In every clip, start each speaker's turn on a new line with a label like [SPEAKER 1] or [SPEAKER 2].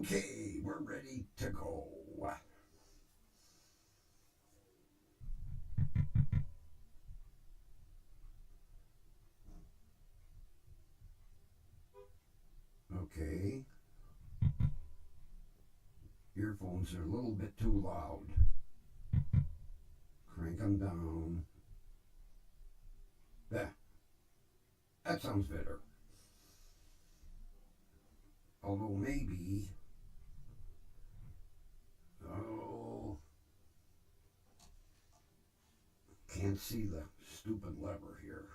[SPEAKER 1] Okay, we're ready to go. Okay. Earphones are a little bit too loud. Crank them down. That sounds better. Although maybe. Oh. Can't see the stupid lever here.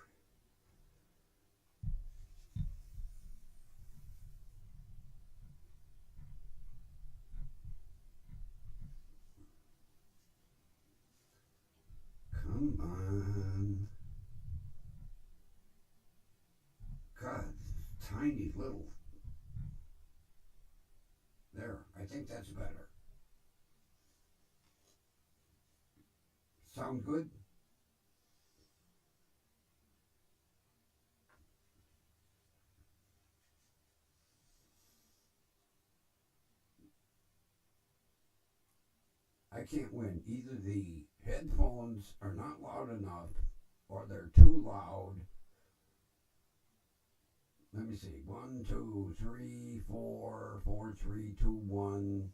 [SPEAKER 1] Come on. God, tiny little. There, I think that's better. Sound good? I can't win. Either the headphones are not loud enough or they're too loud. Let me see. 1, 2, 3, 4, 4, 3, 2, 1.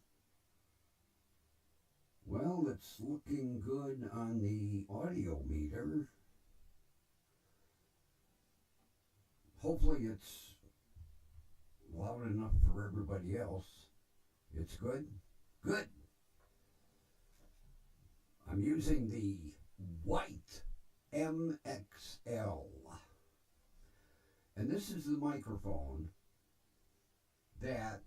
[SPEAKER 1] Well, it's looking good on the audio meter. Hopefully it's loud enough for everybody else. It's good? Good. I'm using the white MXL. And this is the microphone that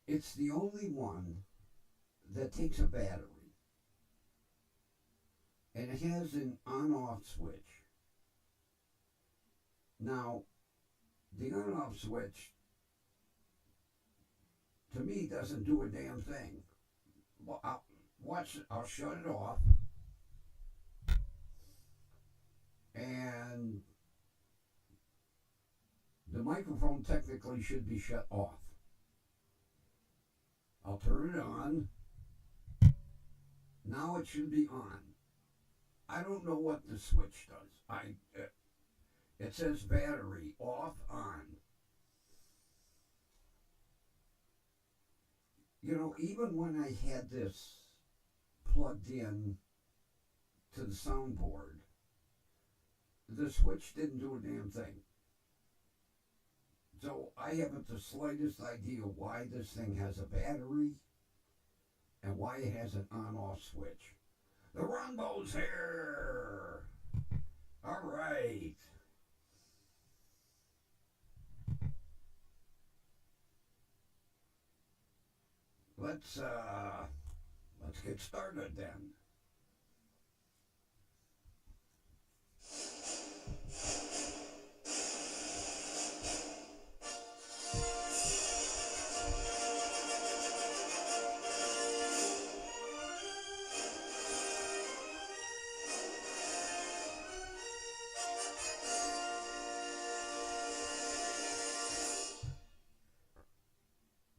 [SPEAKER 1] it's the only one that takes a battery. And it has an on-off switch. Now, the on-off switch, to me, doesn't do a damn thing. Well, I'll shut it off. And the microphone technically should be shut off. I'll turn it on. Now it should be on. I don't know what the switch does. It says battery off, on. You know, even when I had this plugged in to the soundboard, the switch didn't do a damn thing. So I haven't the slightest idea why this thing has a battery and why it has an on-off switch. The Runbo's here! All right. Let's get started then.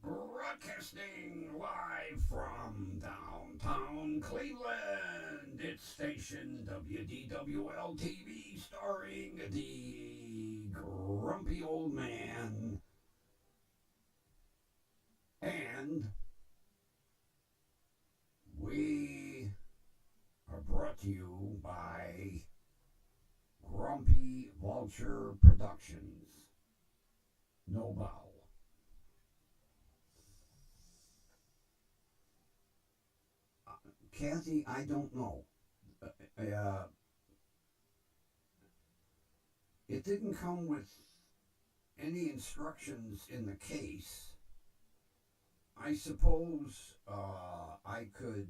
[SPEAKER 1] Broadcasting live from downtown Cleveland. It's station WDWL TV starring the grumpy old man. And we are brought to you by Grumpy Vulture Productions. No bow. Kathy, I don't know. It didn't come with any instructions in the case. I suppose I could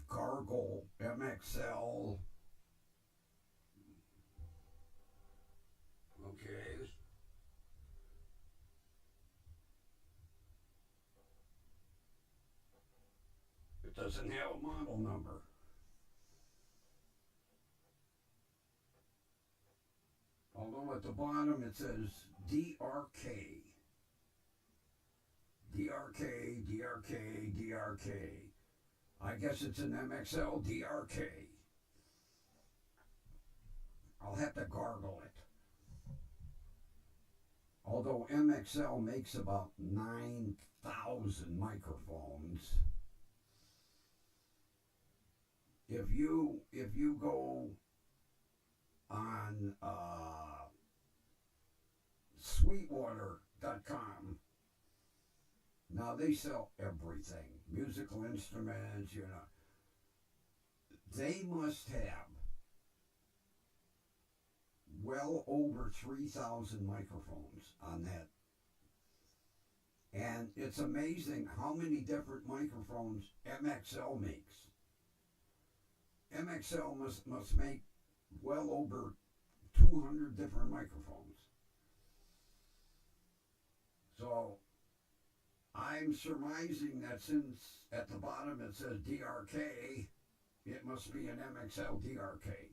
[SPEAKER 1] gargle MXL. Okay. It doesn't have a model number. Although at the bottom it says DRK. DRK, DRK, DRK. I guess it's an MXL DRK. I'll have to gargle it. Although MXL makes about 9,000 microphones, if you go on Sweetwater.com, now they sell everything, musical instruments, They must have well over 3,000 microphones on that. And it's amazing how many different microphones MXL makes. MXL must make well over 200 different microphones. So I'm surmising that since at the bottom it says DRK, it must be an MXL DRK.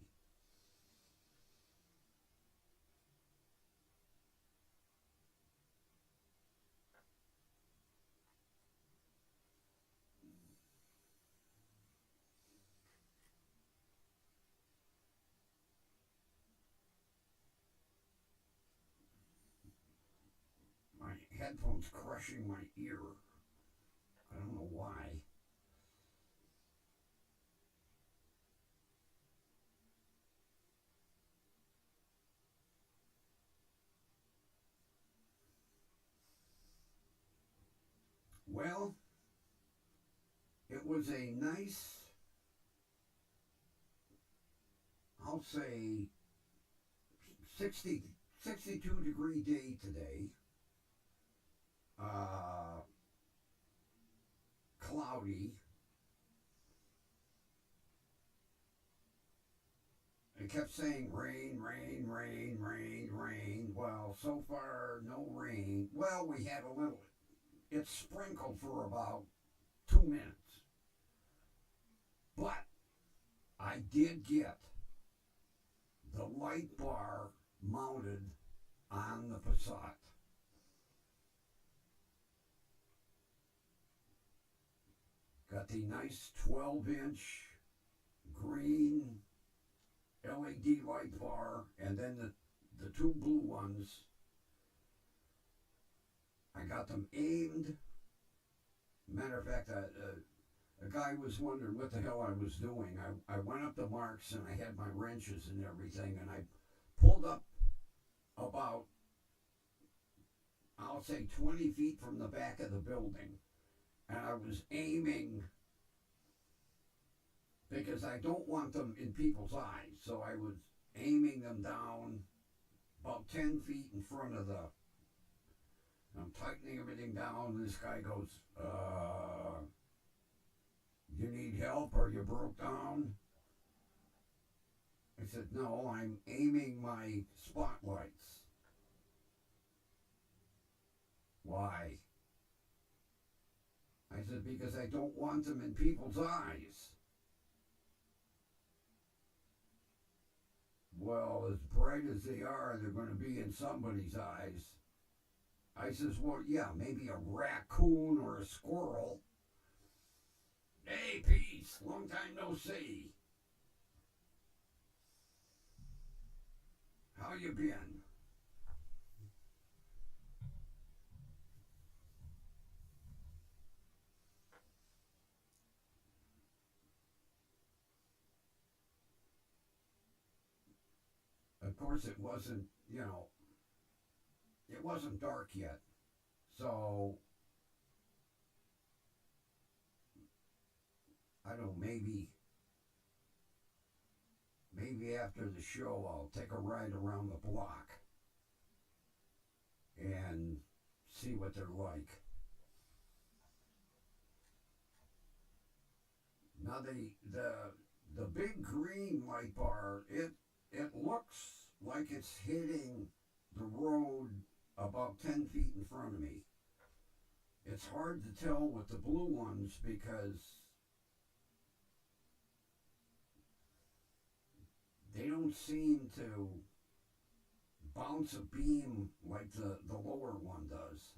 [SPEAKER 1] My headphones crushing my ear. I don't know why. Well, it was a nice, I'll say, 62-degree day today. Cloudy. It kept saying rain, rain, rain, rain, rain. Well, so far, no rain. Well, we had a little. It sprinkled for about 2 minutes. But I did get the light bar mounted on the Passat. Got the nice 12-inch green LED light bar, and then the two blue ones. I got them aimed. Matter of fact, a guy was wondering what the hell I was doing. I went up the marks and I had my wrenches and everything, and I pulled up about, I'll say 20 feet from the back of the building, and I was aiming because I don't want them in people's eyes, so I was aiming them down about 10 feet in front of the, I'm tightening everything down, and this guy goes, you need help or you broke down? I said, no, I'm aiming my spotlights. Why? I said, because I don't want them in people's eyes. Well, as bright as they are, they're going to be in somebody's eyes. I says, well, yeah, maybe a raccoon or a squirrel. Hey, peace, long time no see. How you been? Of course, it wasn't, it wasn't dark yet. So, I don't know, maybe after the show I'll take a ride around the block and see what they're like. Now the big green light bar, it looks like it's hitting the road about 10 feet in front of me. It's hard to tell with the blue ones because they don't seem to bounce a beam like the lower one does.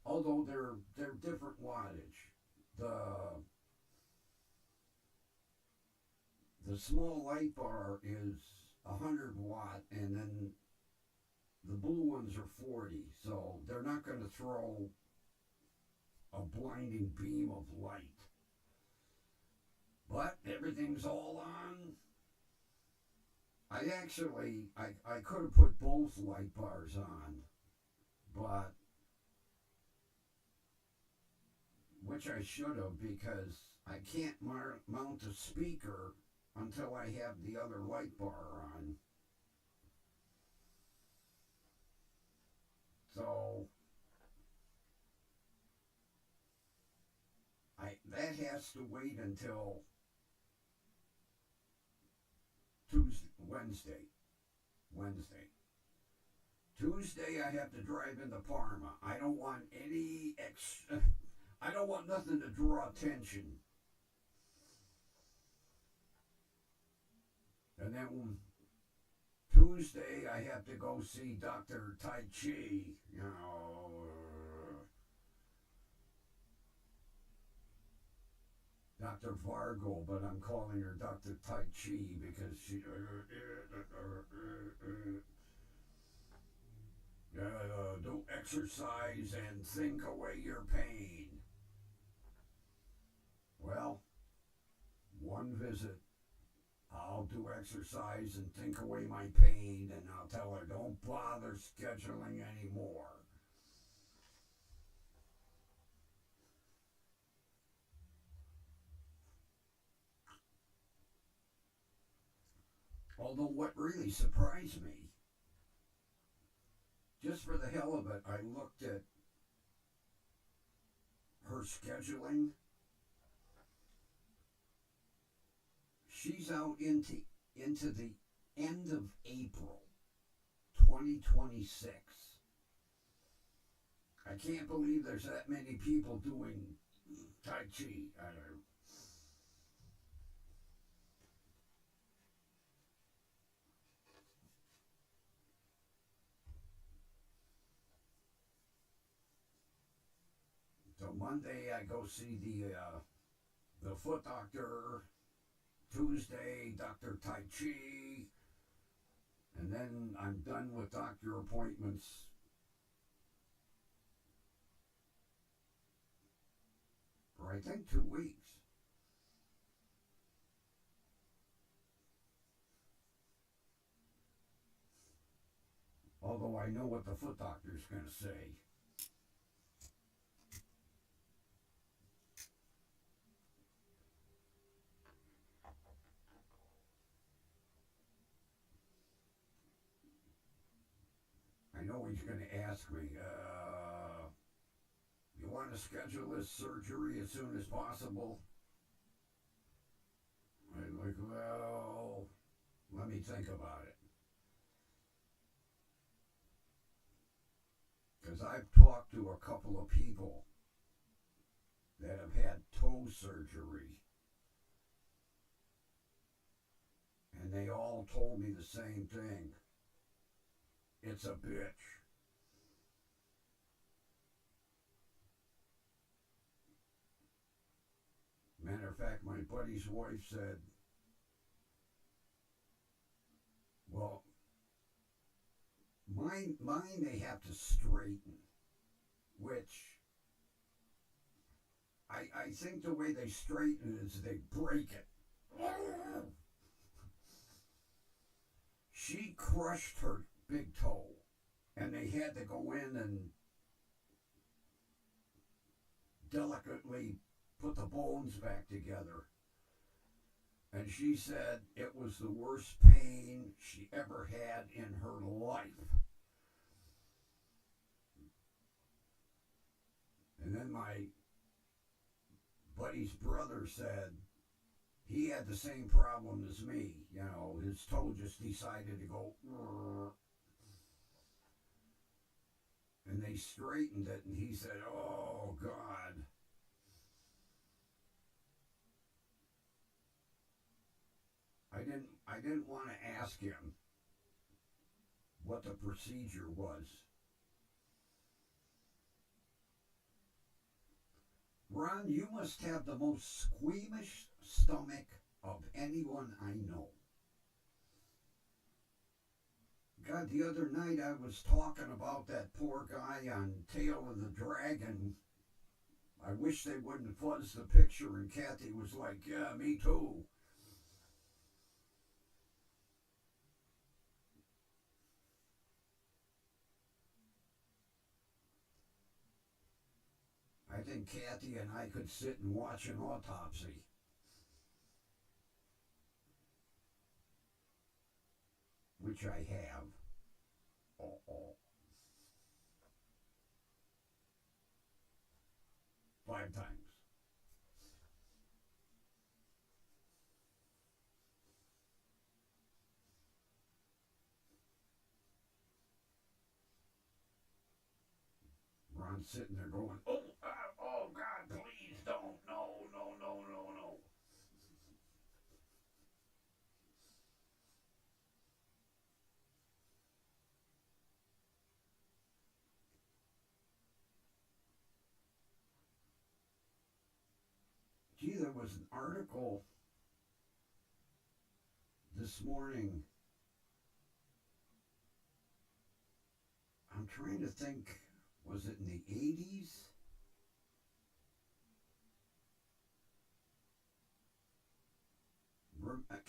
[SPEAKER 1] Although they're different wattage. The the small light bar is 100 watt, and then the blue ones are 40. So they're not going to throw a blinding beam of light. But everything's all on. I could have put both light bars on, but which I should have, because I can't mount a speaker until I have the other light bar on. So that has to wait until Wednesday. Tuesday I have to drive into Parma. I don't want any I don't want nothing to draw attention. And then Tuesday I have to go see Dr. Tai Chi, you know. Dr. Vargo, but I'm calling her Dr. Tai Chi because she do exercise and think away your pain. Well, one visit, I'll do exercise and think away my pain, and I'll tell her don't bother scheduling anymore. Although what really surprised me, just for the hell of it, I looked at her scheduling. She's out into the end of April 2026. I can't believe there's that many people doing Tai Chi. So Monday I go see the foot doctor. Tuesday, Dr. Tai Chi. And then I'm done with doctor appointments for I think 2 weeks. Although I know what the foot doctor's going to say. I know he's going to ask me, you want to schedule this surgery as soon as possible? I'm like, well, let me think about it. Because I've talked to a couple of people that have had toe surgery, and they all told me the same thing. It's a bitch. Matter of fact, my buddy's wife said, well, mine they have to straighten, which I think the way they straighten it is they break it. She crushed her big toe, and they had to go in and delicately put the bones back together. And she said it was the worst pain she ever had in her life. And then my buddy's brother said he had the same problem as me. You know, his toe just decided to go, and they straightened it, and he said, oh, God. I didn't want to ask him what the procedure was. Ron, you must have the most squeamish stomach of anyone I know. God, the other night I was talking about that poor guy on Tail of the Dragon. I wish they wouldn't fuzz the picture, and Kathy was like, yeah, me too. I think Kathy and I could sit and watch an autopsy. Which I have. Oh. 5 times. Ron's sitting there going, oh God, please don't, no. Gee, there was an article this morning. I'm trying to think, was it in the 80s?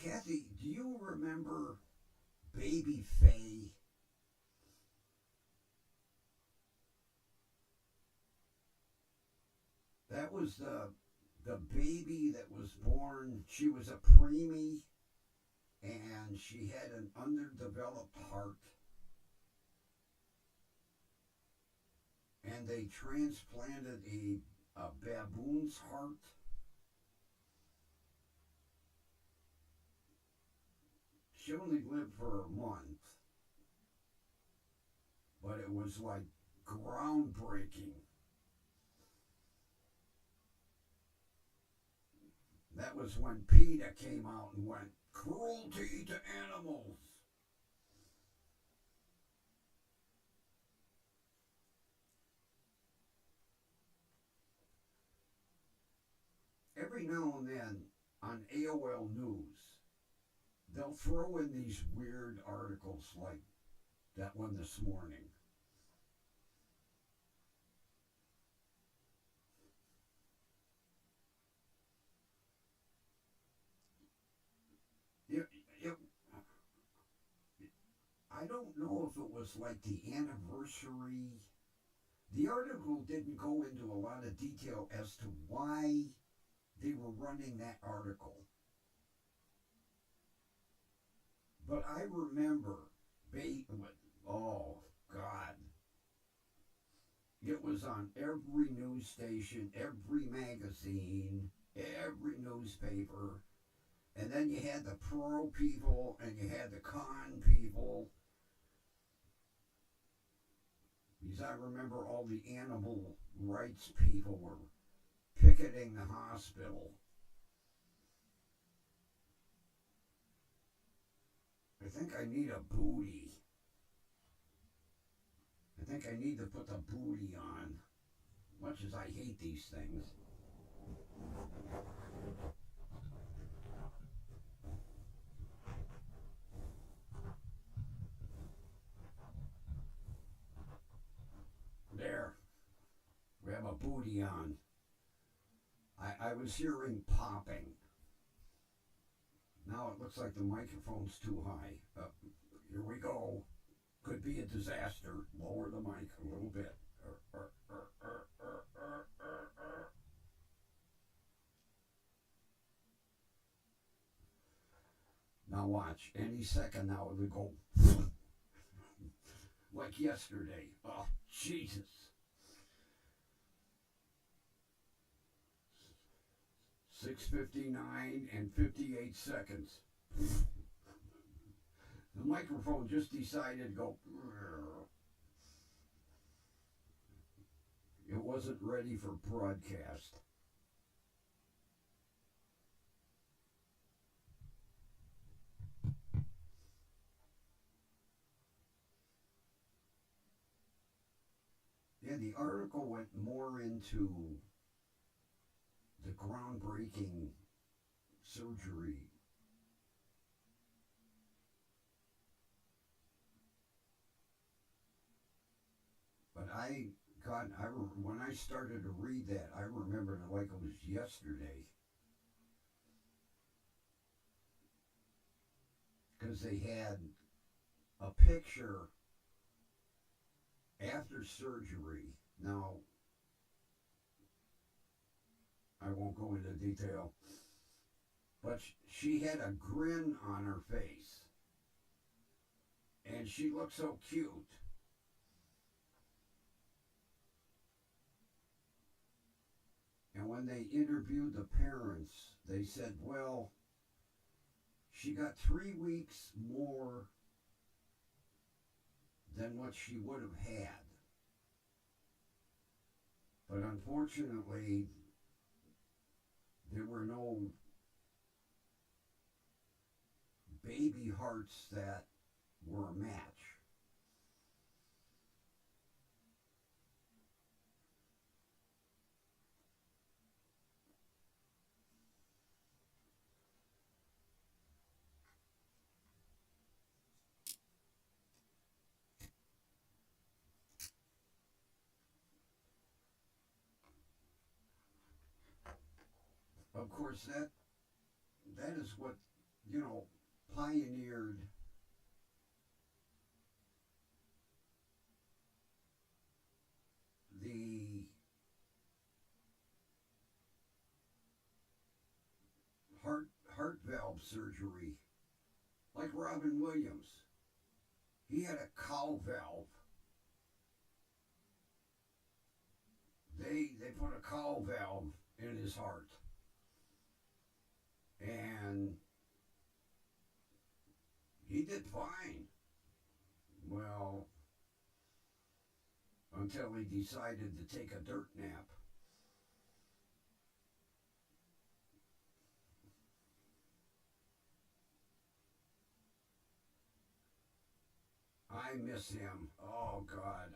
[SPEAKER 1] Kathy, do you remember Baby Faye? That was the baby that was born. She was a preemie, and she had an underdeveloped heart. And they transplanted a baboon's heart. She only lived for a month, but it was like groundbreaking. That was when PETA came out and went, cruelty to animals. Every now and then on AOL News, they'll throw in these weird articles like that one this morning. It, it, I don't know if it was like the anniversary. The article didn't go into a lot of detail as to why they were running that article. But I remember, oh God, it was on every news station, every magazine, every newspaper. And then you had the pro people and you had the con people. Because I remember all the animal rights people were picketing the hospital. I think I need a booty. I think I need to put the booty on. Much as I hate these things. There. We have a booty on. I was hearing popping. Now it looks like the microphone's too high. Here we go. Could be a disaster. Lower the mic a little bit. Now watch. Any second now it'll go like yesterday. Oh, Jesus. 6:59 and 58 seconds. The microphone just decided to go. It wasn't ready for broadcast. the article went more into the groundbreaking surgery. But when I started to read that, I remembered it like it was yesterday. Because they had a picture after surgery. Now, I won't go into detail, but she had a grin on her face. And she looked so cute. And when they interviewed the parents, they said, well, she got 3 weeks more than what she would have had. But unfortunately, there were no baby hearts that were a match. Of course, that is what, pioneered the heart valve surgery, like Robin Williams. He had a cow valve. They put a cow valve in his heart. And he did fine. Well, until he decided to take a dirt nap. I miss him. Oh God,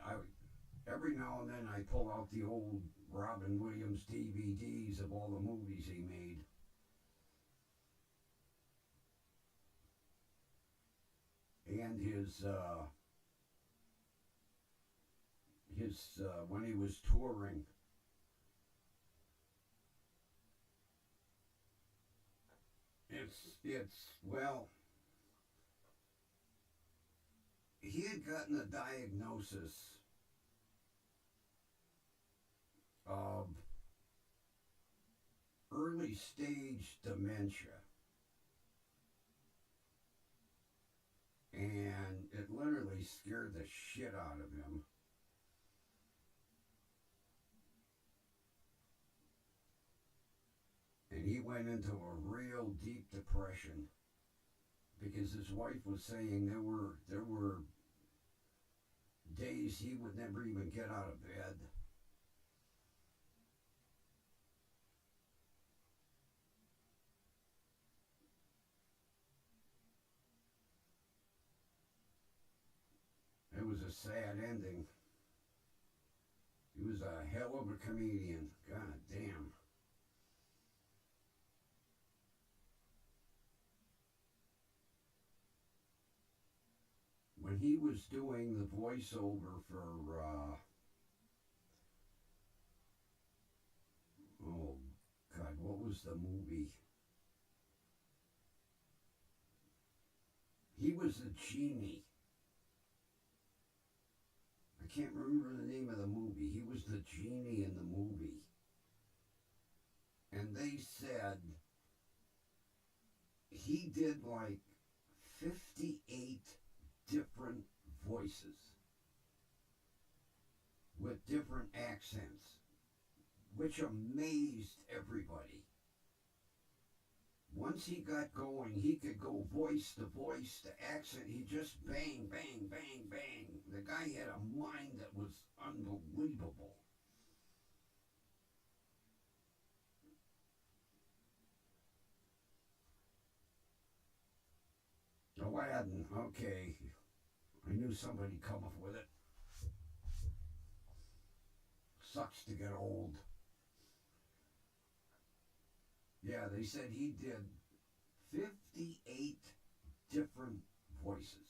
[SPEAKER 1] every now and then I pull out the old Robin Williams DVDs of all the movies he made. And his when he was touring. Well, he had gotten a diagnosis of early stage dementia. And it literally scared the shit out of him. And he went into a real deep depression because his wife was saying there were days he would never even get out of bed. It was a sad ending. He was a hell of a comedian. God damn. When he was doing the voiceover for, oh God, what was the movie? He was the genie. I can't remember the name of the movie. He was the genie in the movie. And they said he did like 58 different voices with different accents, which amazed everybody. Once he got going, he could go voice to voice to accent. He just bang, bang, bang, bang. The guy had a mind that was unbelievable. Aladdin, okay. I knew somebody'd come up with it. sucks to get old. Yeah, they said he did 58 different voices,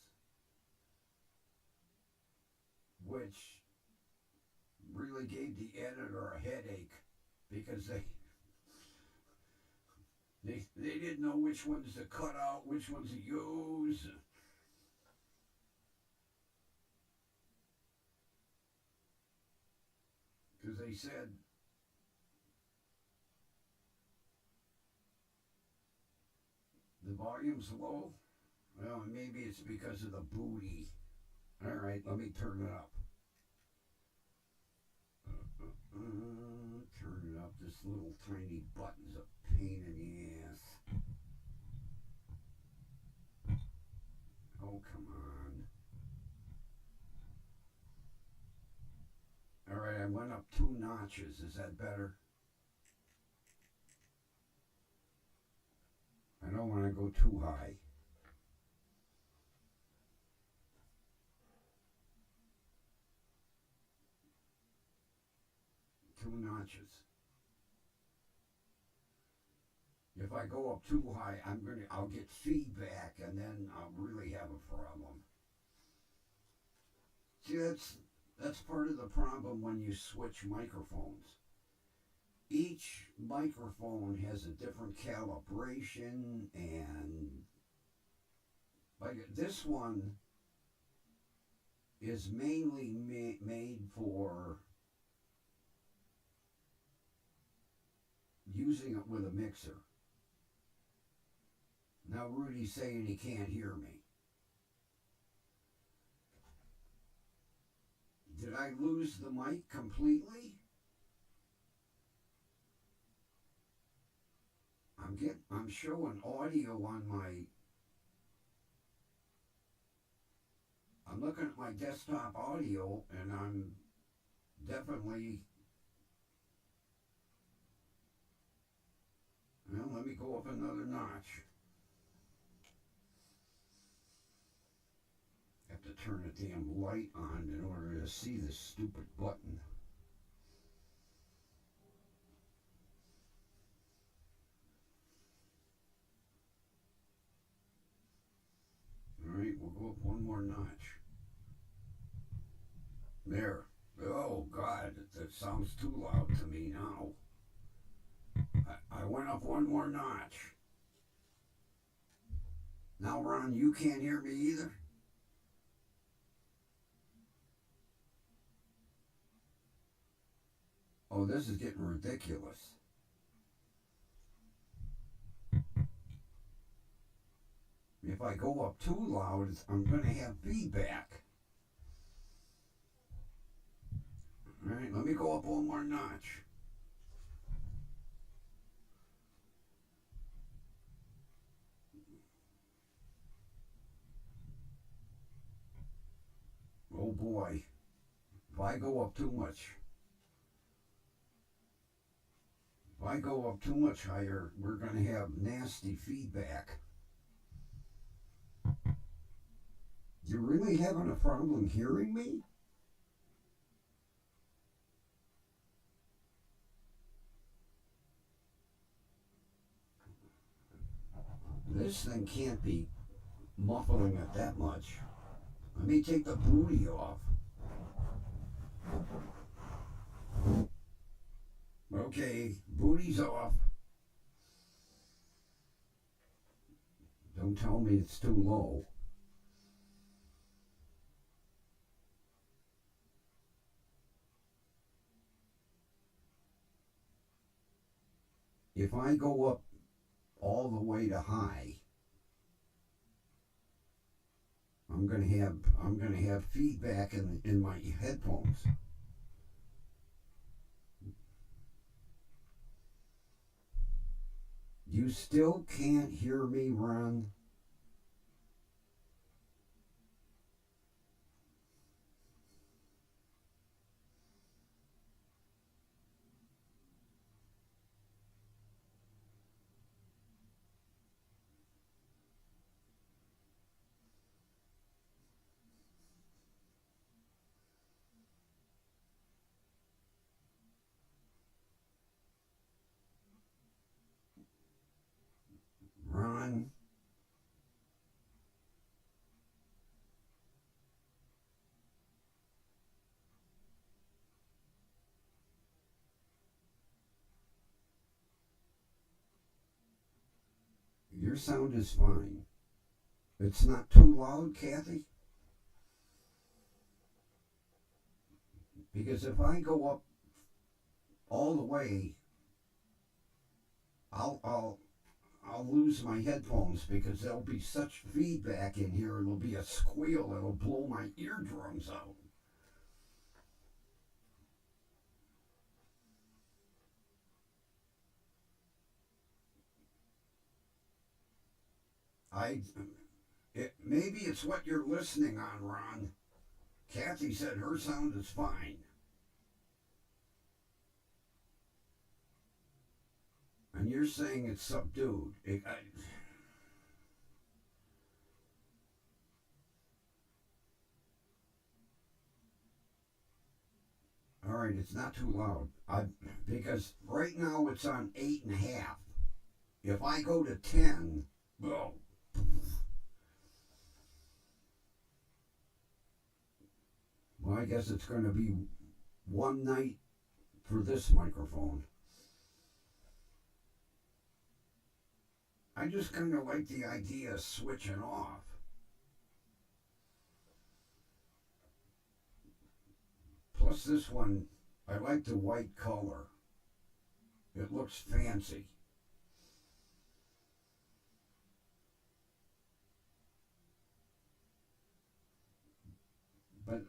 [SPEAKER 1] which really gave the editor a headache because they didn't know which ones to cut out, which ones to use. Because they said the volume's low. Well, maybe it's because of the booty. All right, let me turn it up. Turn it up. This little tiny button's a pain in the ass. Oh, come on. All right, I went up 2 notches. Is that better? I don't want to go too high. Two notches. If I go up too high, I'll get feedback, and then I'll really have a problem. See, that's part of the problem when you switch microphones. Each microphone has a different calibration, and like this one is mainly made for using it with a mixer. Now Rudy's saying he can't hear me. Did I lose the mic completely? I'm showing audio on my. I'm looking at my desktop audio, and I'm definitely. Well, let me go up another notch. I have to turn the damn light on in order to see this stupid button. Alright, we'll go up one more notch. There. Oh, God, that sounds too loud to me now. I went up one more notch. Now, Ron, you can't hear me either? Oh, this is getting ridiculous. If I go up too loud, I'm going to have feedback. All right, let me go up one more notch. Oh boy, if I go up too much, higher, we're going to have nasty feedback. You really having a problem hearing me? This thing can't be muffling it that much. Let me take the booty off. Okay, booty's off. Don't tell me it's too low. If I go up all the way to high, I'm gonna have feedback in my headphones. You still can't hear me, Ron? Your sound is fine. It's not too loud, Kathy? Because if I go up all the way, I'll lose my headphones because there'll be such feedback in here. It'll be a squeal. It'll blow my eardrums out. Maybe it's what you're listening on, Ron. Kathy said her sound is fine. And you're saying it's subdued. All right, it's not too loud. Because right now it's on 8.5. If I go to 10, well, I guess it's going to be one night for this microphone. I just kind of like the idea of switching off. Plus this one, I like the white color. It looks fancy. But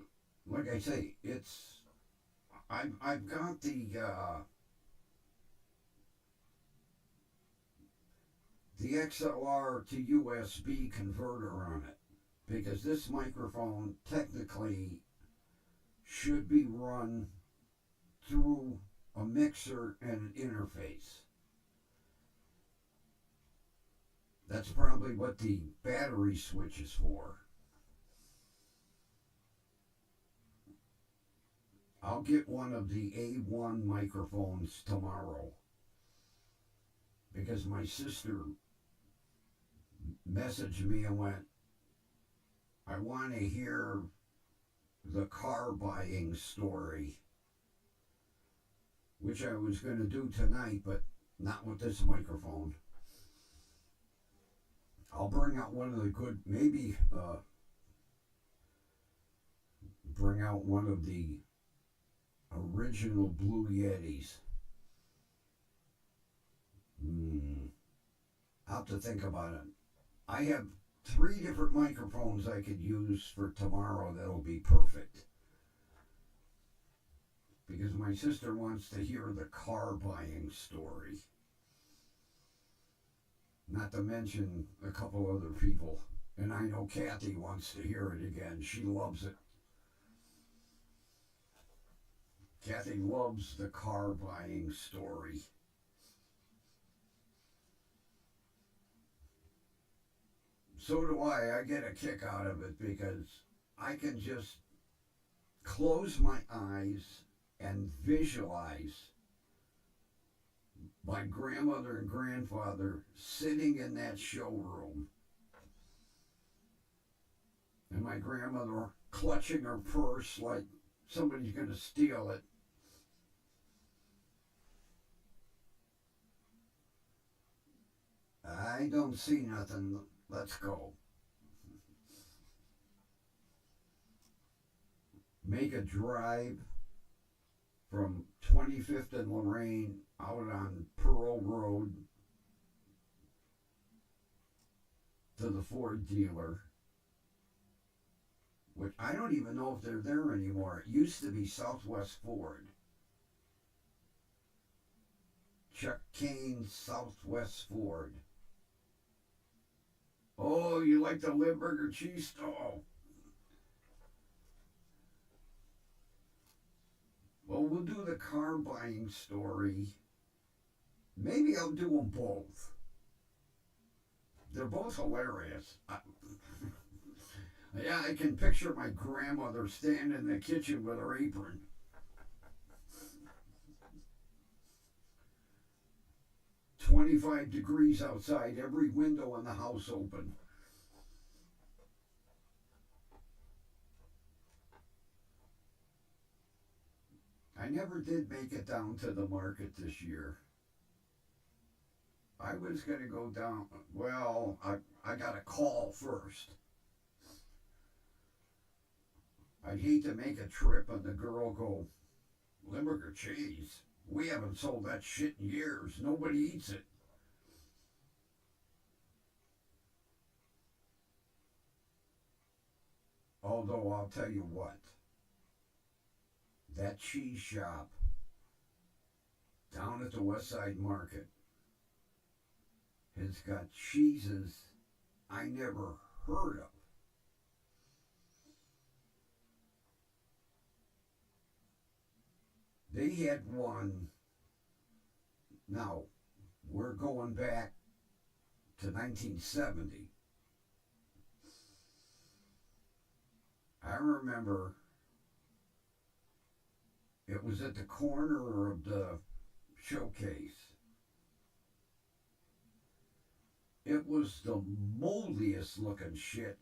[SPEAKER 1] like I say, I've got the XLR to USB converter on it because this microphone technically should be run through a mixer and an interface. That's probably what the battery switch is for. I'll get one of the A1 microphones tomorrow because my sister messaged me and went, I want to hear the car buying story, which I was going to do tonight, but not with this microphone. I'll bring out one of the good, maybe bring out one of the original Blue Yetis. I'll have to think about it. I have 3 different microphones I could use for tomorrow that'll be perfect. Because my sister wants to hear the car buying story. Not to mention a couple other people. And I know Kathy wants to hear it again. She loves it. Kathy loves the car buying story. So do I. I get a kick out of it because I can just close my eyes and visualize my grandmother and grandfather sitting in that showroom. And my grandmother clutching her purse like somebody's going to steal it. I don't see nothing. Let's go. Make a drive from 25th and Lorraine out on Pearl Road to the Ford dealer, which I don't even know if they're there anymore. It used to be Southwest Ford. Chuck Kane, Southwest Ford. Oh, you like the Limburger cheese? Oh. Well, we'll do the car buying story. Maybe I'll do them both. They're both hilarious. Yeah, I can picture my grandmother standing in the kitchen with her apron. "25 degrees outside, every window in the house open." I never did make it down to the market this year. I was going to go down. Well, I got a call first. I'd hate to make a trip and the girl go, Limburger cheese? We haven't sold that shit in years. Nobody eats it. Although I'll tell you what, that cheese shop down at the West Side Market has got cheeses I never heard of. They had one. Now, we're going back to 1970. I remember it was at the corner of the showcase. It was the moldiest looking shit.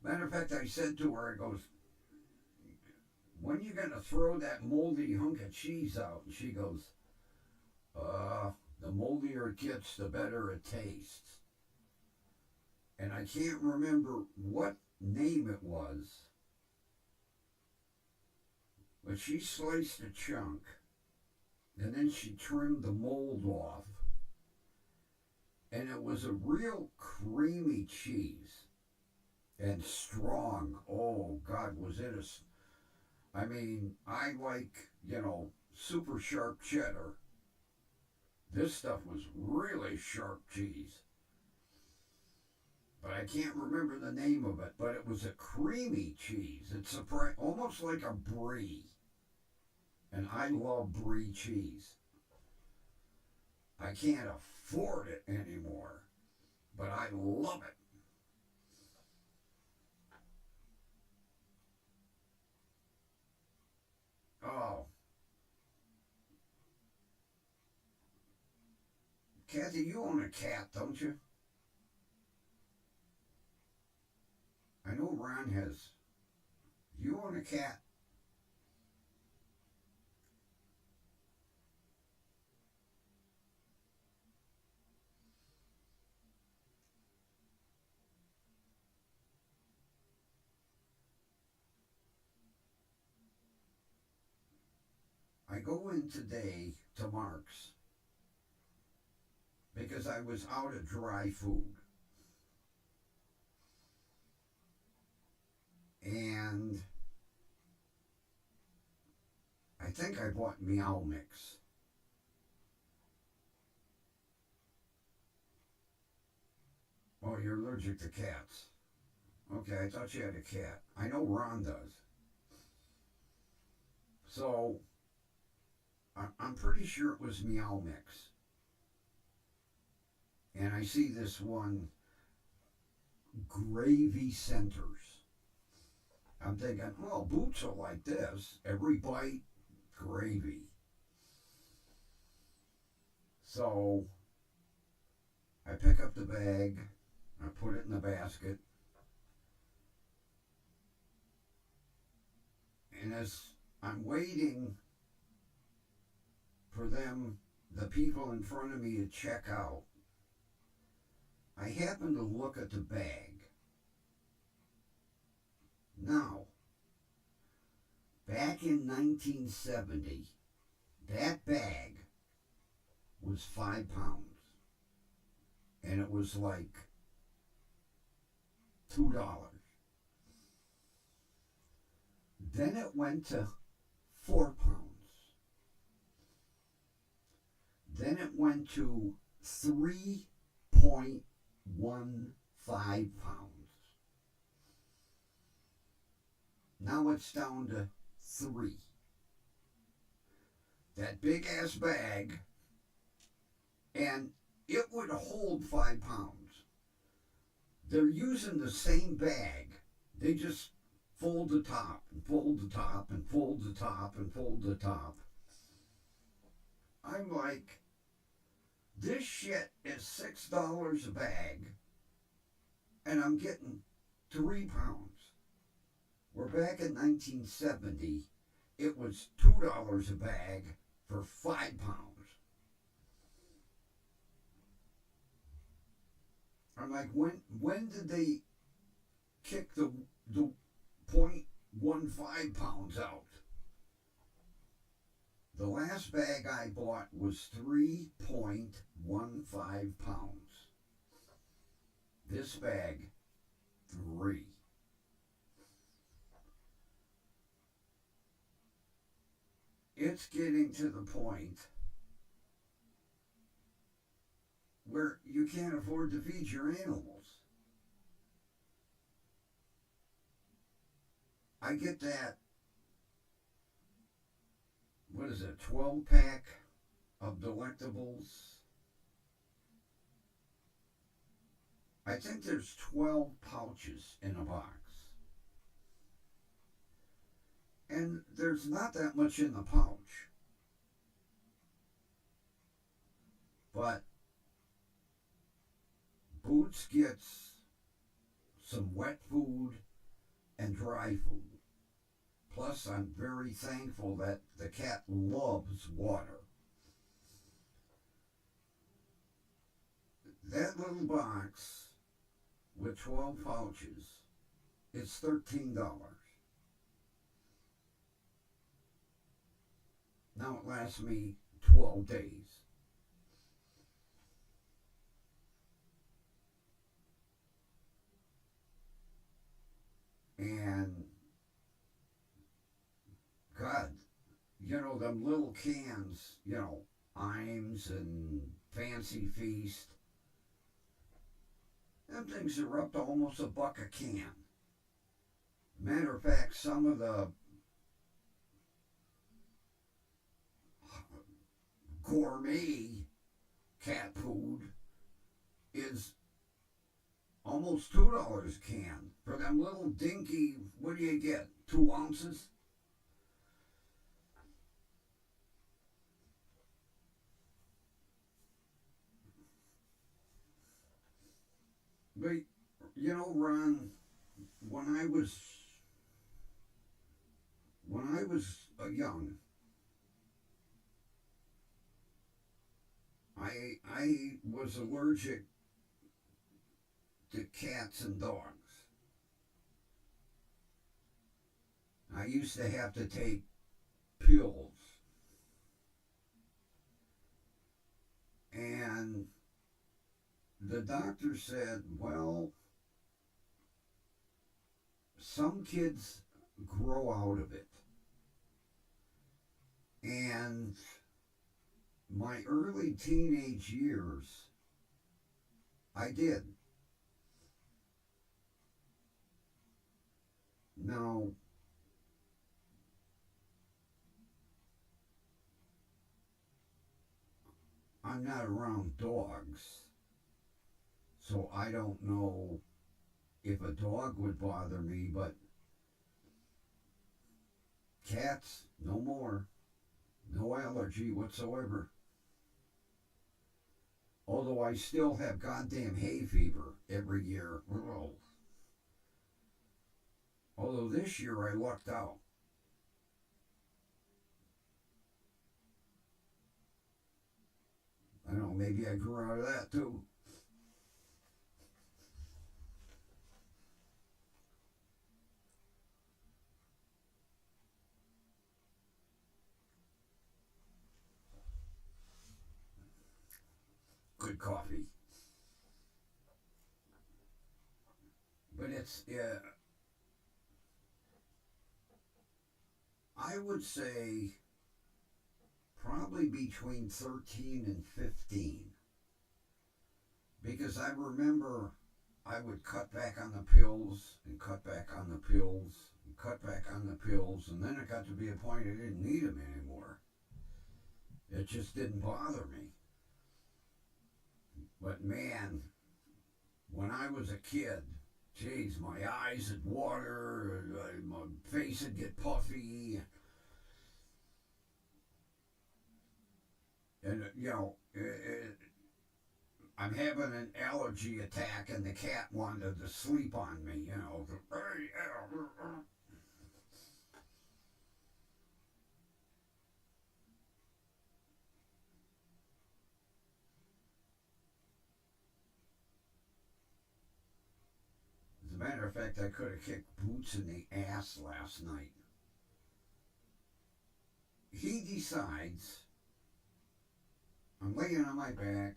[SPEAKER 1] Matter of fact, I said to her, I goes, when you gonna throw that moldy hunk of cheese out? And she goes, the moldier it gets, the better it tastes. And I can't remember what name it was, but she sliced a chunk and then she trimmed the mold off, and it was a real creamy cheese and strong. Oh God, was it I mean, I like, super sharp cheddar. This stuff was really sharp cheese. But I can't remember the name of it, but it was a creamy cheese. It's almost like a brie. And I love brie cheese. I can't afford it anymore, but I love it. Oh, Kathy, you own a cat, don't you? I know Ron has. You own a cat? I go in today to Mark's because I was out of dry food. And I think I bought Meow Mix. Oh, you're allergic to cats. Okay, I thought you had a cat. I know Ron does. So, I'm pretty sure it was Meow Mix. And I see this one, Gravy Centers. I'm thinking, well, boots are like this. Every bite, gravy. So, I pick up the bag, I put it in the basket, and as I'm waiting for the people in front of me to check out, I happen to look at the bag. Now, back in 1970, that bag was £5, and it was like $2. Then it went to £4. Then it went to 3.15 pounds. Now it's down to 3. That big ass bag, and it would hold £5. They're using the same bag. They just fold the top and fold the top and fold the top and fold the top. I'm like, this shit is $6 a bag, and I'm getting £3. We're back in 1970. It was $2 a bag for £5. I'm like, when did they kick the 0.15 pounds out? The last bag I bought was 3.15 pounds. This bag, 3. It's getting to the point where you can't afford to feed your animals. I get that, what is it, 12 pack of delectables. I think there's 12 pouches in a box. And there's not that much in the pouch. But Boots gets some wet food and dry food. Plus, I'm very thankful that the cat loves water. That little box with 12 pouches is $13. Now it lasts me 12 days. And God, them little cans, Imes and Fancy Feast, them things are up to almost $1 a can. Matter of fact, some of the gourmet cat food is almost $2 a can. For them little dinky, what do you get, 2 ounces? But, Ron, when I was young, I was allergic to cats and dogs. I used to have to take pills. And the doctor said, well, some kids grow out of it. And my early teenage years, I did. Now, I'm not around dogs, so I don't know if a dog would bother me, but cats, no more. No allergy whatsoever. Although I still have goddamn hay fever every year. Although this year I lucked out. I don't know, maybe I grew out of that too. Good coffee. But it's, I would say probably between 13 and 15. Because I remember I would cut back on the pills and cut back on the pills and cut back on the pills, and then it got to be a point I didn't need them anymore. It just didn't bother me. But man, when I was a kid, geez, my eyes would water, my face would get puffy. And, I'm having an allergy attack and the cat wanted to sleep on me, matter of fact, I could have kicked Boots in the ass last night. He decides, I'm laying on my back.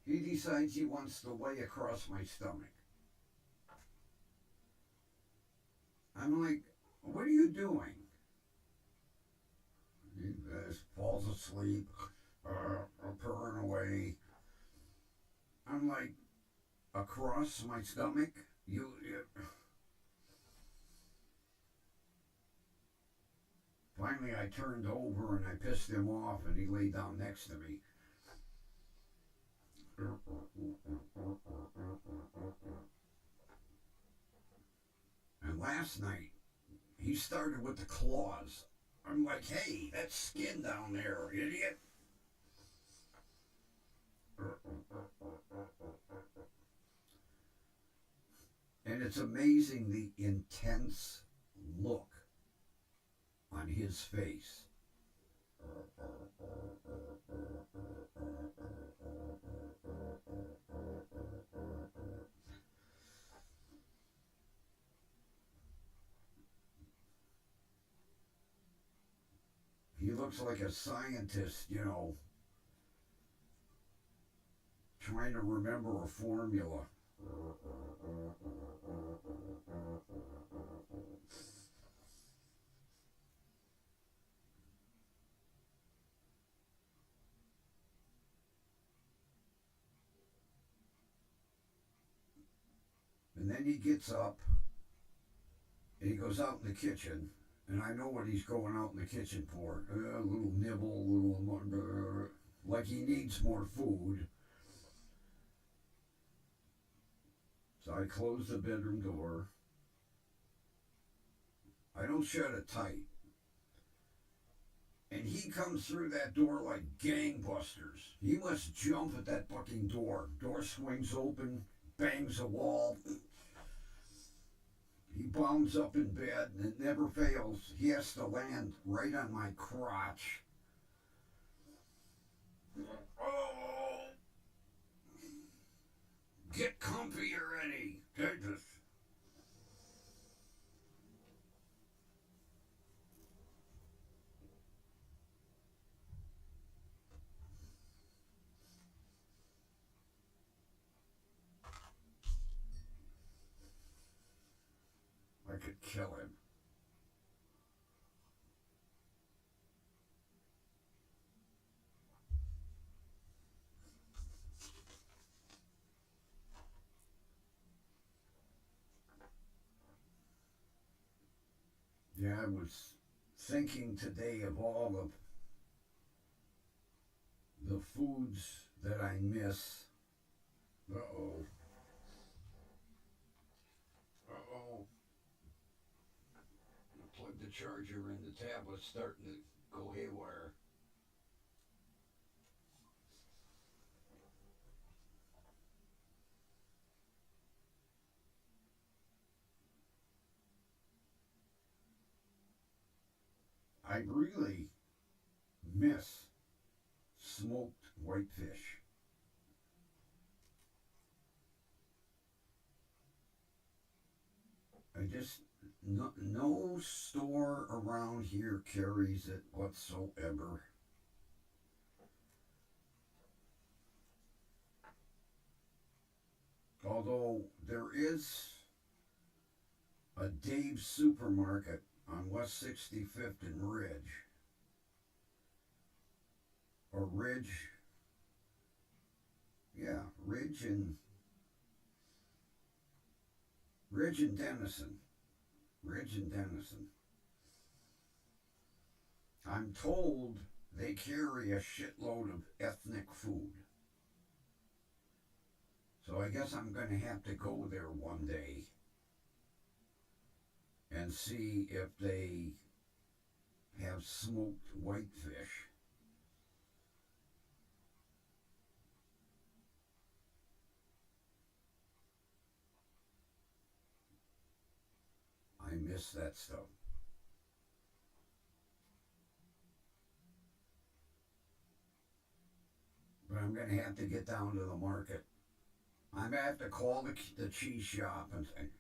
[SPEAKER 1] He decides he wants to lay across my stomach. I'm like, what are you doing? He falls asleep, purring away. I'm like, across my stomach? You. Finally, I turned over and I pissed him off, and he lay down next to me. And last night, he started with the claws. I'm like, hey, that's skin down there, idiot. And it's amazing the intense look on his face. He looks like a scientist, trying to remember a formula. And then he gets up and he goes out in the kitchen, and I know what he's going out in the kitchen for. A little nibble, a little more, like he needs more food. So I close the bedroom door. I don't shut it tight. And he comes through that door like gangbusters. He must jump at that fucking door. Door swings open, bangs a wall. He bounds up in bed, and it never fails. He has to land right on my crotch. Oh! Get comfy already. Jesus. I could kill him. Yeah, I was thinking today of all of the foods that I miss. Uh-oh. Uh-oh. I plugged the charger in, the tablet's starting to go haywire. I really miss smoked whitefish. I just, no store around here carries it whatsoever. Although there is a Dave's supermarket on West 65th and Ridge. Or Ridge. Yeah, Ridge and Denison. Ridge and Denison. I'm told they carry a shitload of ethnic food. So I guess I'm going to have to go there one day and see if they have smoked whitefish. I miss that stuff. But I'm going to have to get down to the market I'm going to have to call the cheese shop and say,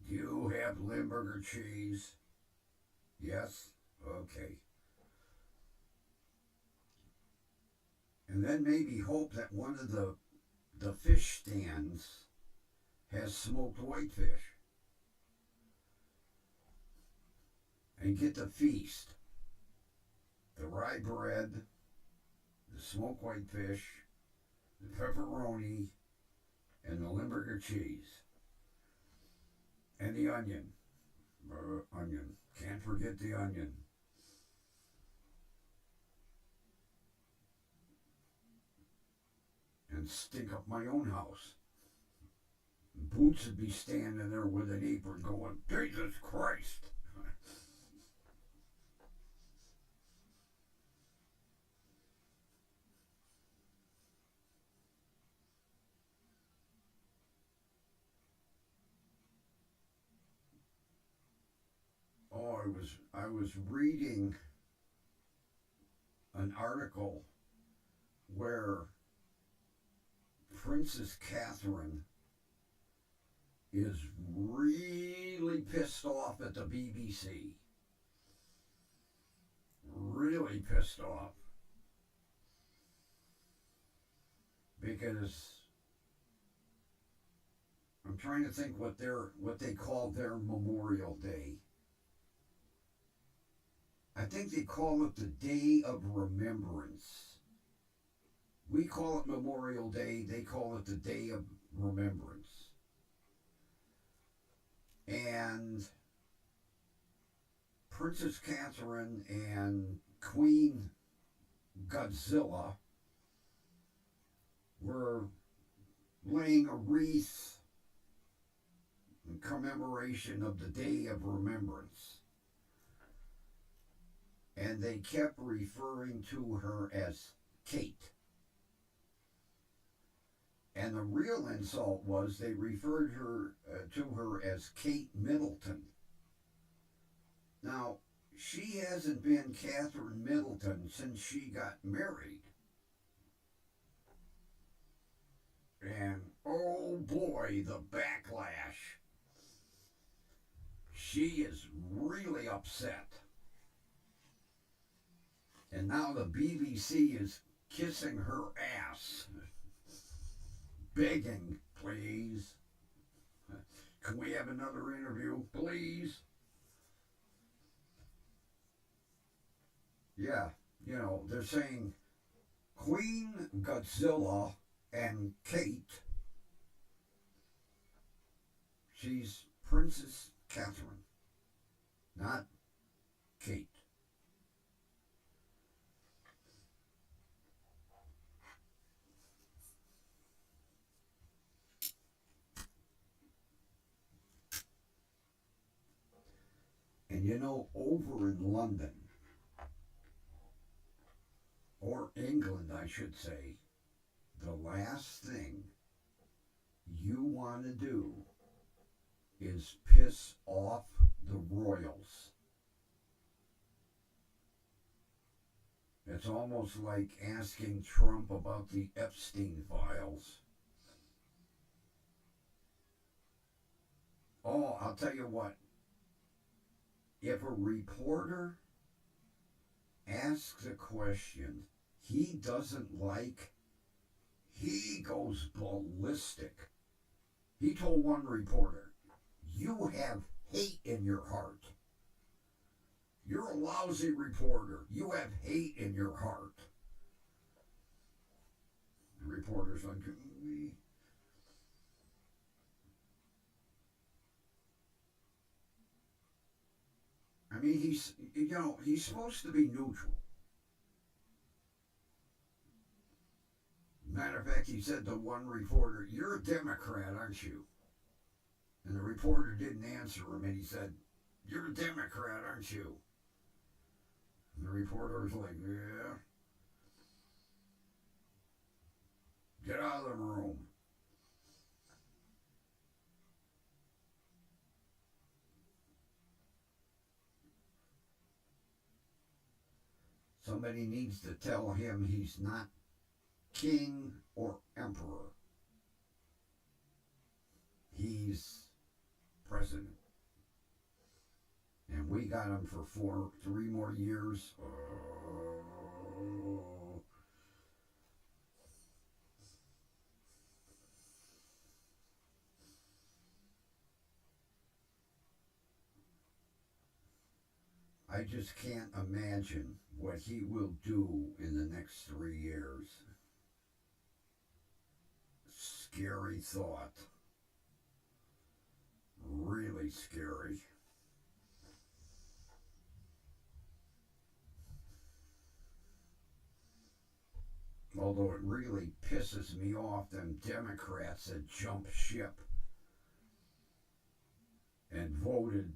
[SPEAKER 1] do you have Limburger cheese? Yes? Okay. And then maybe hope that one of the fish stands has smoked whitefish. And get the feast. The rye bread, the smoked whitefish, the pepperoni, and the Limburger cheese. And the onion. Onion. Can't forget the onion. And stink up my own house. Boots would be standing there with an apron going, Jesus Christ. Oh, I was reading an article where Princess Catherine is really pissed off at the BBC. Really pissed off. Because I'm trying to think what they call their Memorial Day. I think they call it the Day of Remembrance. We call it Memorial Day, they call it the Day of Remembrance. And Princess Catherine and Queen Godzilla were laying a wreath in commemoration of the Day of Remembrance. And they kept referring to her as Kate. And the real insult was they referred to her as Kate Middleton. Now, she hasn't been Catherine Middleton since she got married. And oh boy, the backlash. She is really upset. And now the BBC is kissing her ass. Begging, please. Can we have another interview, please? Yeah, they're saying Queen Godzilla and Kate. She's Princess Catherine, not Kate. And over in London, or England, I should say, the last thing you want to do is piss off the royals. It's almost like asking Trump about the Epstein files. Oh, I'll tell you what. If a reporter asks a question he doesn't like, he goes ballistic. He told one reporter, you have hate in your heart. You're a lousy reporter. You have hate in your heart. The reporter's like, I mean, he's supposed to be neutral. Matter of fact, he said to one reporter, you're a Democrat, aren't you? And the reporter didn't answer him, and he said, you're a Democrat, aren't you? And the reporter was like, yeah. Get out of the room. Somebody needs to tell him he's not king or emperor. he's president. And we got him for 3 more years. I just can't imagine what he will do in the next 3 years. Scary thought. Really scary. Although it really pisses me off, them Democrats that jump ship and voted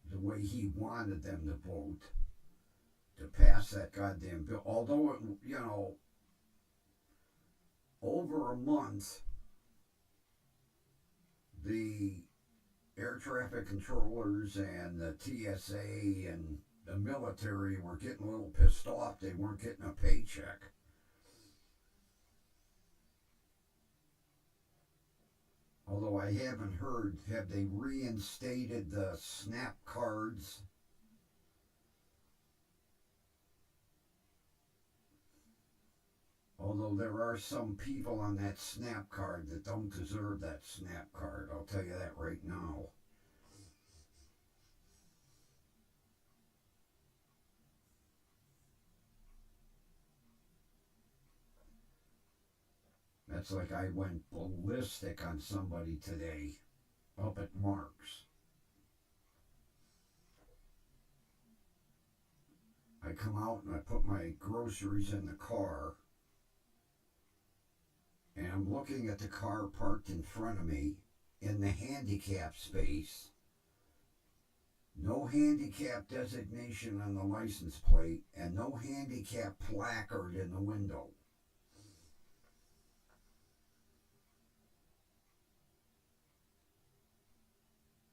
[SPEAKER 1] the way he wanted them to vote to pass that goddamn bill. Although, over a month, the air traffic controllers and the TSA and the military were getting a little pissed off. They weren't getting a paycheck. Although I haven't heard, have they reinstated the SNAP cards? Although there are some people on that SNAP card that don't deserve that SNAP card. I'll tell you that right now. That's like I went ballistic on somebody today up at Mark's. I come out and I put my groceries in the car, and I'm looking at the car parked in front of me in the handicap space. No handicap designation on the license plate and no handicap placard in the window.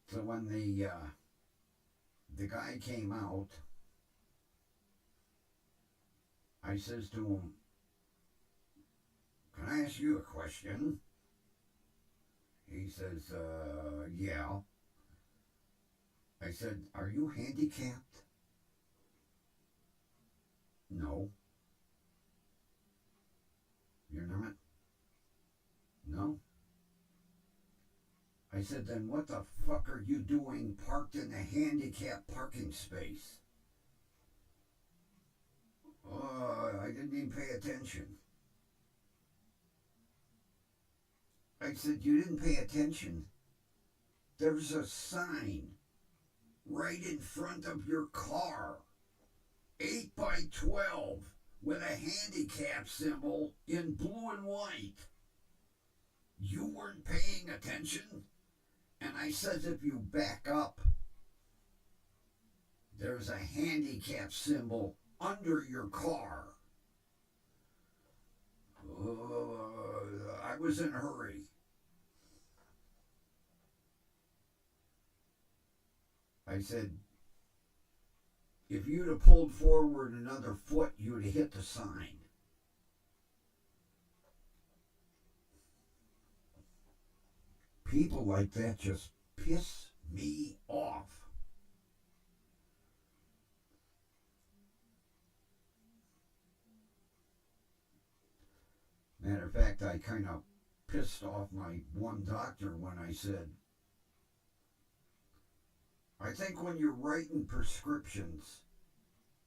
[SPEAKER 1] So when the guy came out, I says to him, "Can I ask you a question?" He says, yeah. I said, "Are you handicapped?" "No." "You're not?" "No." I said, "Then what the fuck are you doing parked in a handicapped parking space?" I didn't even pay attention." I said, "You didn't pay attention? There's a sign right in front of your car, 8 by 12, with a handicap symbol in blue and white. You weren't paying attention?" And I says, "If you back up, there's a handicap symbol under your car." I was in a hurry. I said, "If you'd have pulled forward another foot, you'd have hit the sign." People like that just piss me off. Matter of fact, I kind of pissed off my one doctor when I said, "I think when you're writing prescriptions,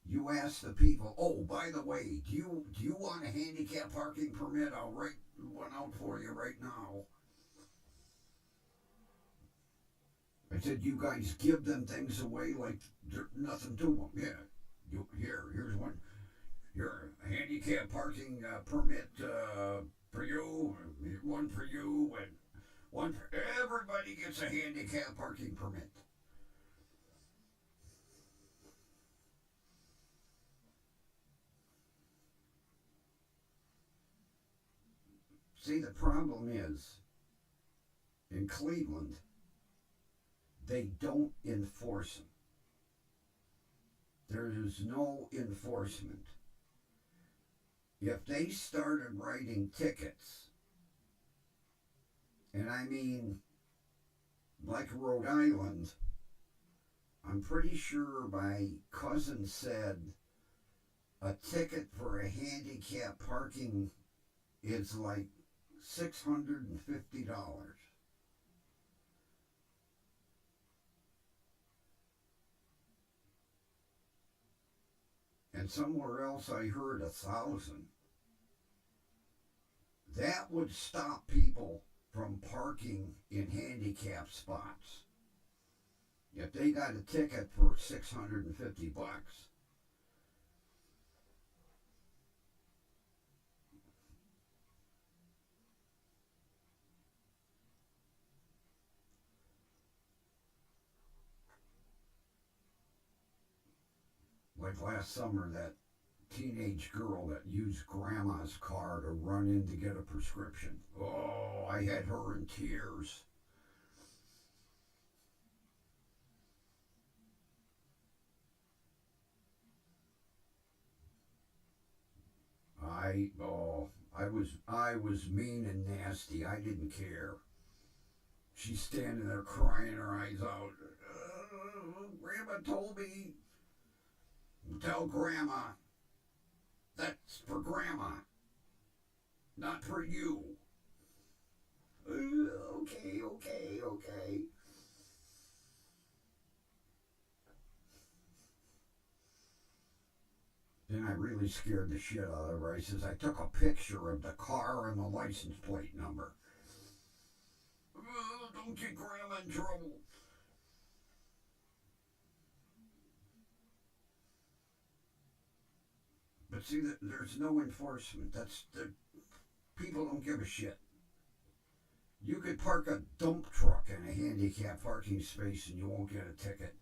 [SPEAKER 1] you ask the people, oh, by the way, do you want a handicap parking permit? I'll write one out for you right now." I said, "You guys give them things away like there's nothing to them." "Yeah, here's one. Your handicap parking permit for you, one for you, and one for everybody gets a handicap parking permit." See, the problem is, in Cleveland, they don't enforce them. There is no enforcement. If they started writing tickets, and I mean like Rhode Island, I'm pretty sure my cousin said a ticket for a handicap parking is like $650. And somewhere else I heard 1,000. That would stop people from parking in handicap spots. If they got a ticket for $650, like last summer, that teenage girl that used grandma's car to run in to get a prescription. Oh, I had her in tears. I was mean and nasty. I didn't care. She's standing there crying her eyes out. Grandma told me, tell Grandma that's for Grandma, not for you. Okay, okay, okay. Then I really scared the shit out of her. I says, I took a picture of the car and the license plate number. Don't get Grandma in trouble. But see, there's no enforcement. That's the people don't give a shit. You could park a dump truck in a handicap parking space and you won't get a ticket.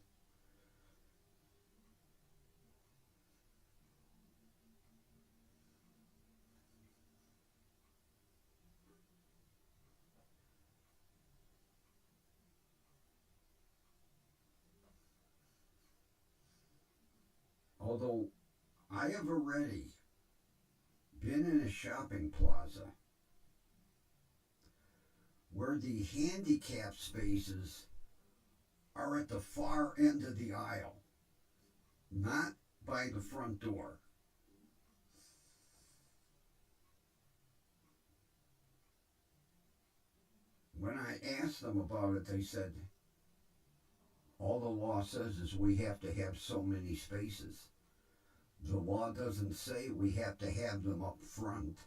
[SPEAKER 1] Although I have already been in a shopping plaza where the handicap spaces are at the far end of the aisle, not by the front door. When I asked them about it, they said, all the law says is we have to have so many spaces. The law doesn't say we have to have them up front.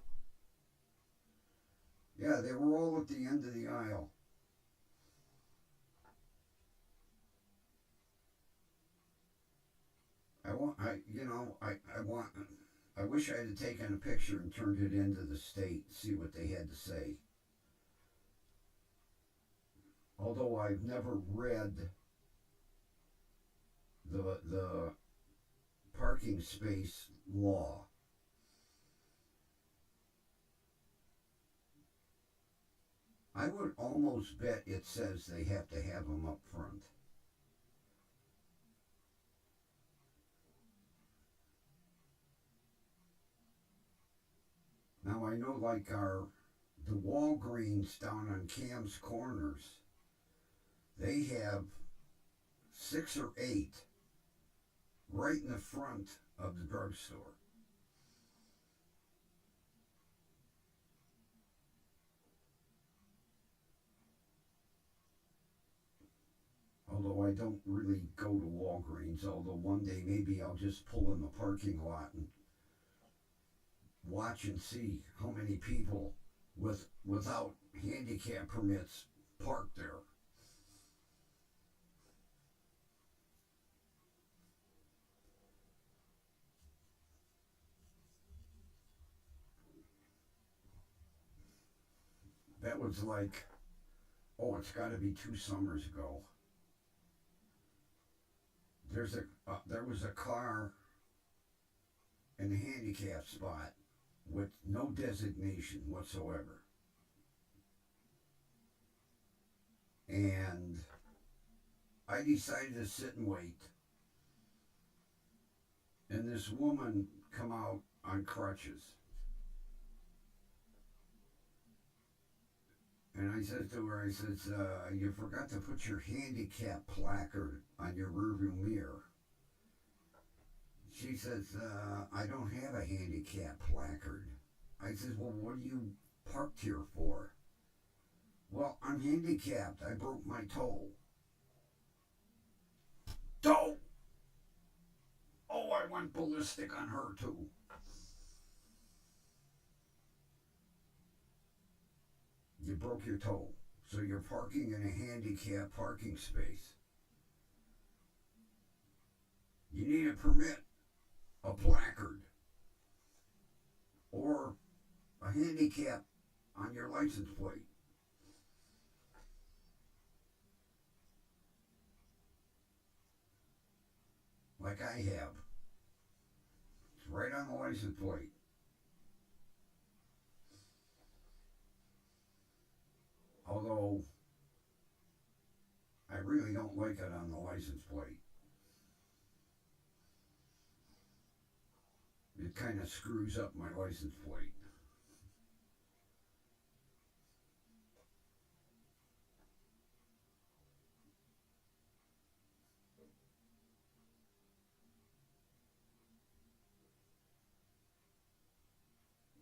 [SPEAKER 1] Yeah, they were all at the end of the aisle. I want, I want, I wish I had taken a picture and turned it into the state, see what they had to say. Although I've never read the parking space law. I would almost bet it says they have to have them up front. Now I know like the Walgreens down on Cam's Corners, they have 6 or 8 right in the front of the drugstore. Although I don't really go to Walgreens, although one day maybe I'll just pull in the parking lot and watch and see how many people without handicap permits park there. That was like, oh, it's got to be 2 summers ago. There was a car in a handicap spot with no designation whatsoever, and I decided to sit and wait. And this woman come out on crutches, I said to her, I says, you forgot to put your handicap placard on your rearview mirror. She says, I don't have a handicap placard. I says, well, what are you parked here for? Well, I'm handicapped. I broke my toe. Toe! Oh, I went ballistic on her, too. You broke your toe. So you're parking in a handicapped parking space. You need a permit, a placard, or a handicap on your license plate. Like I have. It's right on the license plate. Although, I really don't like it on the license plate. It kind of screws up my license plate.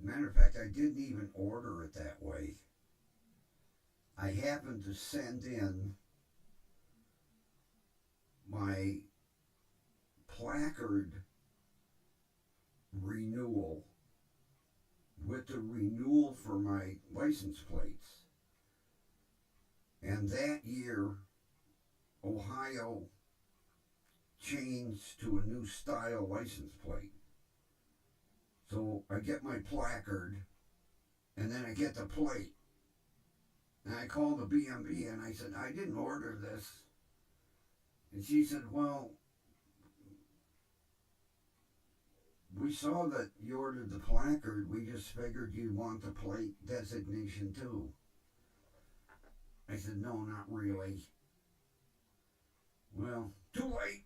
[SPEAKER 1] Matter of fact, I didn't even order it that way. I happened to send in my placard renewal with the renewal for my license plates. And that year, Ohio changed to a new style license plate. So I get my placard, and then I get the plate. And I called the BMV and I said, I didn't order this. And she said, well, we saw that you ordered the placard. We just figured you'd want the plate designation too. I said, no, not really. Well, too late.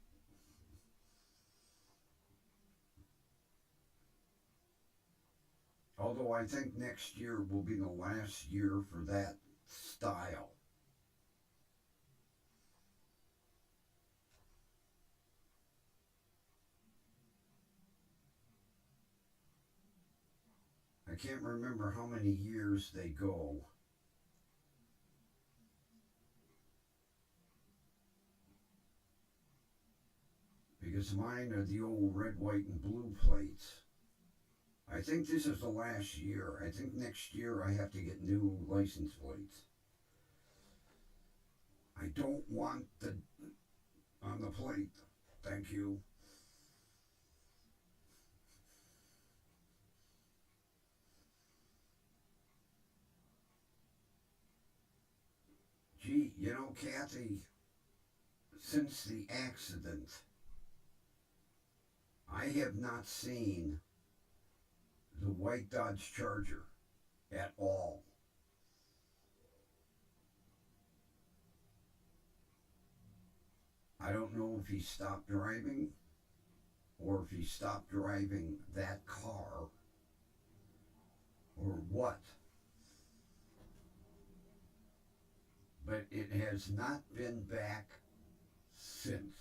[SPEAKER 1] Although I think next year will be the last year for that style. I can't remember how many years they go. Because mine are the old red, white, and blue plates. I think this is the last year. I think next year I have to get new license plates. I don't want the on the plate. Thank you. Gee, you know, Kathy, since the accident, I have not seen the white Dodge Charger at all. I don't know if he stopped driving or if he stopped driving that car or what. But it has not been back since.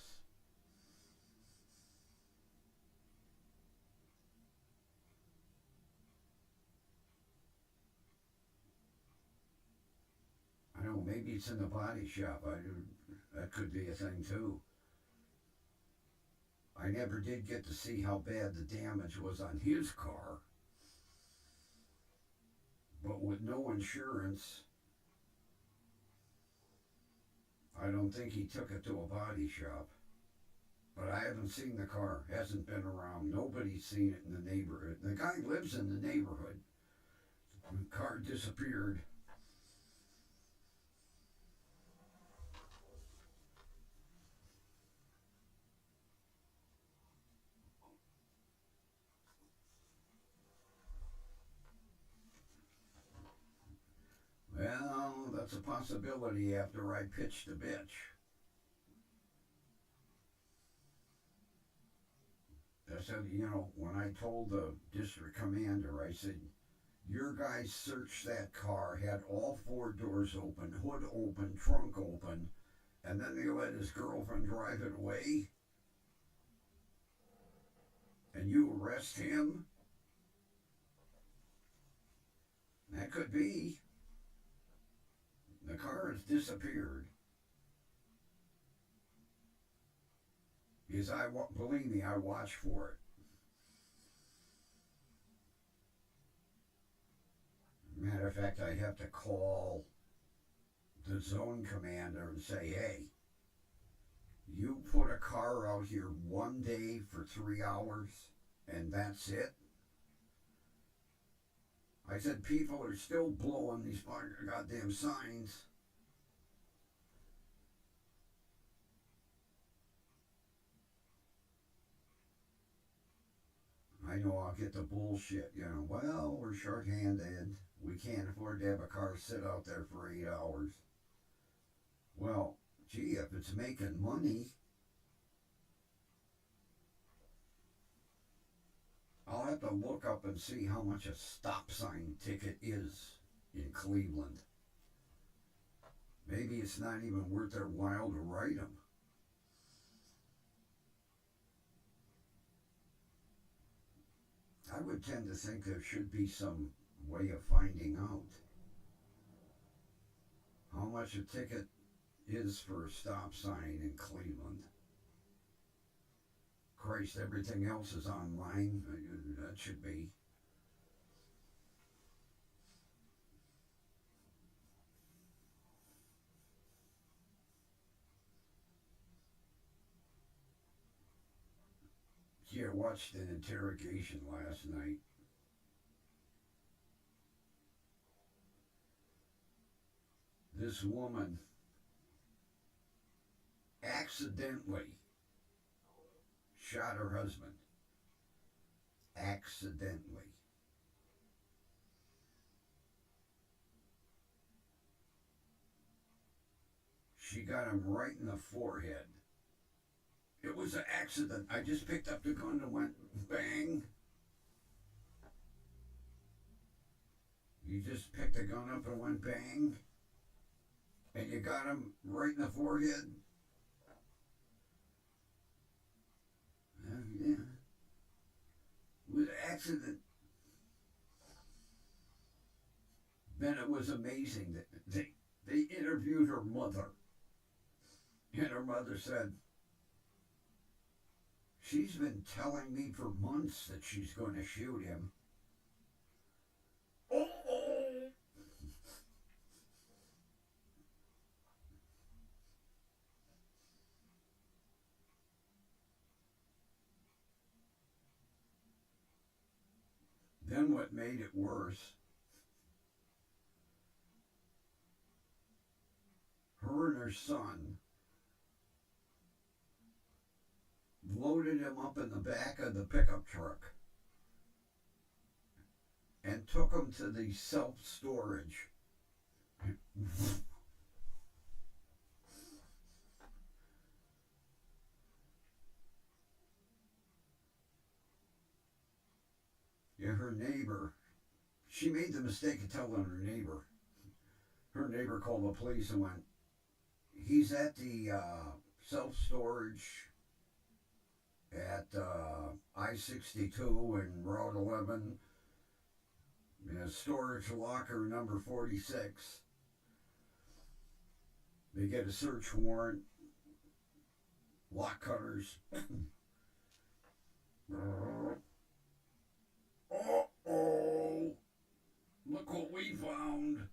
[SPEAKER 1] I don't know, maybe it's in the body shop. That could be a thing too. I never did get to see how bad the damage was on his car. But with no insurance, I don't think he took it to a body shop. But I haven't seen the car. Hasn't been around. Nobody's seen it in the neighborhood. The guy lives in the neighborhood. The car disappeared. Well, that's a possibility after I pitched a bitch. I said, when I told the district commander, I said, Your guy searched that car, had all four doors open, hood open, trunk open, and then they let his girlfriend drive it away? And you arrest him? That could be. The car has disappeared. Because believe me, I watch for it. Matter of fact, I have to call the zone commander and say, hey, you put a car out here one day for 3 hours and that's it? I said, people are still blowing these goddamn signs. I know I'll get the bullshit, well, we're short-handed. We can't afford to have a car sit out there for 8 hours. Well, gee, if it's making money, I'll have to look up and see how much a stop sign ticket is in Cleveland. Maybe it's not even worth their while to write them. I would tend to think there should be some way of finding out how much a ticket is for a stop sign in Cleveland. Christ, everything else is online. That should be. Yeah, I watched an interrogation last night. This woman accidentally shot her husband. Accidentally. She got him right in the forehead. It was an accident. I just picked up the gun and went bang. You just picked the gun up and went bang? And you got him right in the forehead? Yeah. It was an accident. Then it was amazing that they interviewed her mother. And her mother said, she's been telling me for months that she's going to shoot him. Oh! Then what made it worse, her and her son loaded him up in the back of the pickup truck and took him to the self-storage. Yeah, her neighbor, she made the mistake of telling her neighbor. Her neighbor called the police and went, he's at the self-storage at I-62 and Route 11, storage locker number 46. They get a search warrant, lock cutters. Uh-oh, look what we found.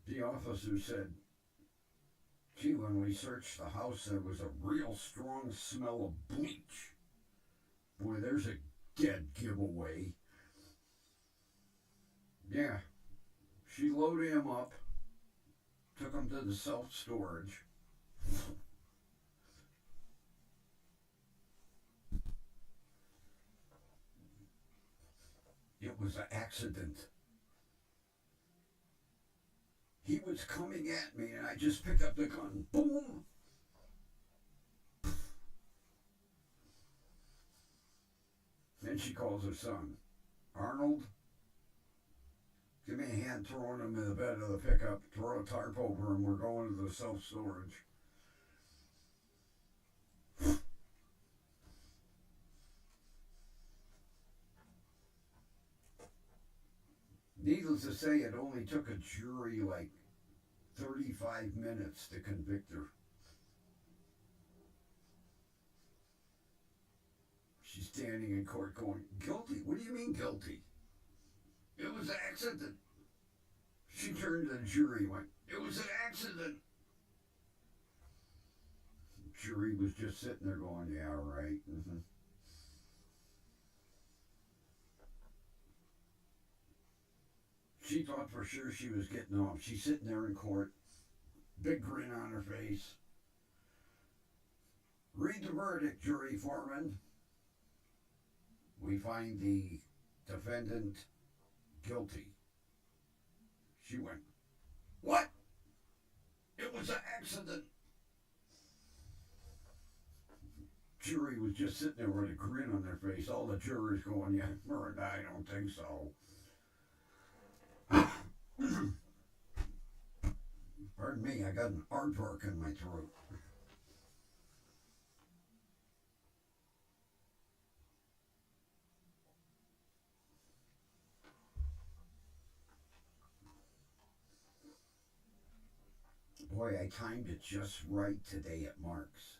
[SPEAKER 1] The officer said, gee, when we searched the house, there was a real strong smell of bleach. Boy, there's a dead giveaway. Yeah, she loaded him up, took him to the self-storage. It was an accident. He was coming at me and I just picked up the gun. Boom! then she calls her son. Arnold, give me a hand throwing him in the bed of the pickup. Throw a tarp over him. We're going to the self-storage. Needless to say, it only took a jury like 35 minutes to convict her. She's standing in court going, guilty? What do you mean guilty? It was an accident. She turned to the jury and went, it was an accident. The jury was just sitting there going, yeah, right. Mm-hmm. She thought for sure she was getting off. She's sitting there in court, big grin on her face. Read the verdict, jury foreman. We find the defendant guilty. She went, what? It was an accident. Jury was just sitting there with a grin on their face. All the jurors going, yeah, I don't think so. Pardon me, I got an aardvark in my throat. Boy, I timed it just right today at Mark's.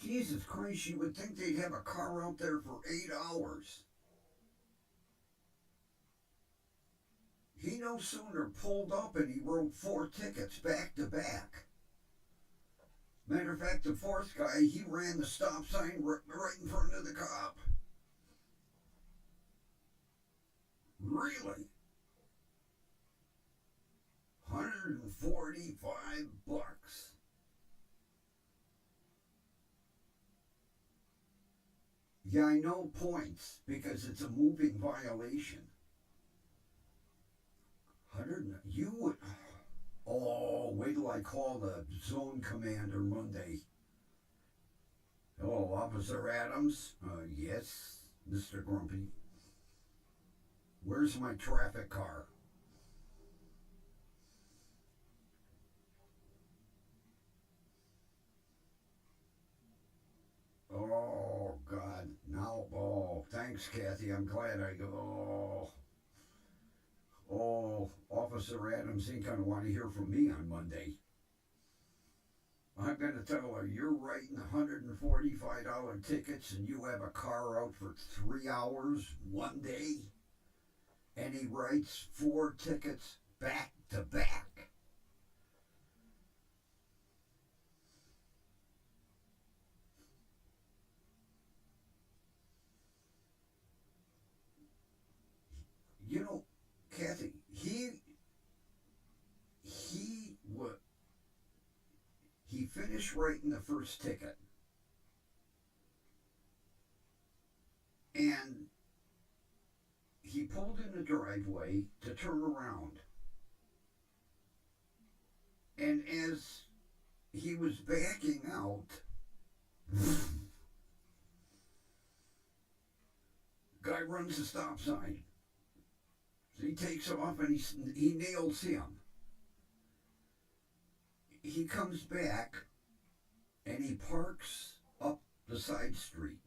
[SPEAKER 1] Jesus Christ, you would think they'd have a car out there for 8 hours. He no sooner pulled up and he wrote 4 tickets back to back. Matter of fact, the fourth guy, he ran the stop sign right in front of the cop. Really? $145. Yeah, I know points because it's a moving violation. You would. Oh, wait till I call the zone commander Monday. Hello, Officer Adams. Yes, Mr. Grumpy. Where's my traffic car? Oh, God. Now, oh, thanks, Kathy. I'm glad I go. Oh, Officer Adams ain't going to want to hear from me on Monday. I'm going to tell her you're writing $145 tickets and you have a car out for 3 hours one day. And he writes 4 tickets back to back. You know, Kathy, he finished writing the first ticket, and he pulled in the driveway to turn around, and as he was backing out, guy runs the stop sign. So he takes off and he nails him. He comes back and he parks up the side street.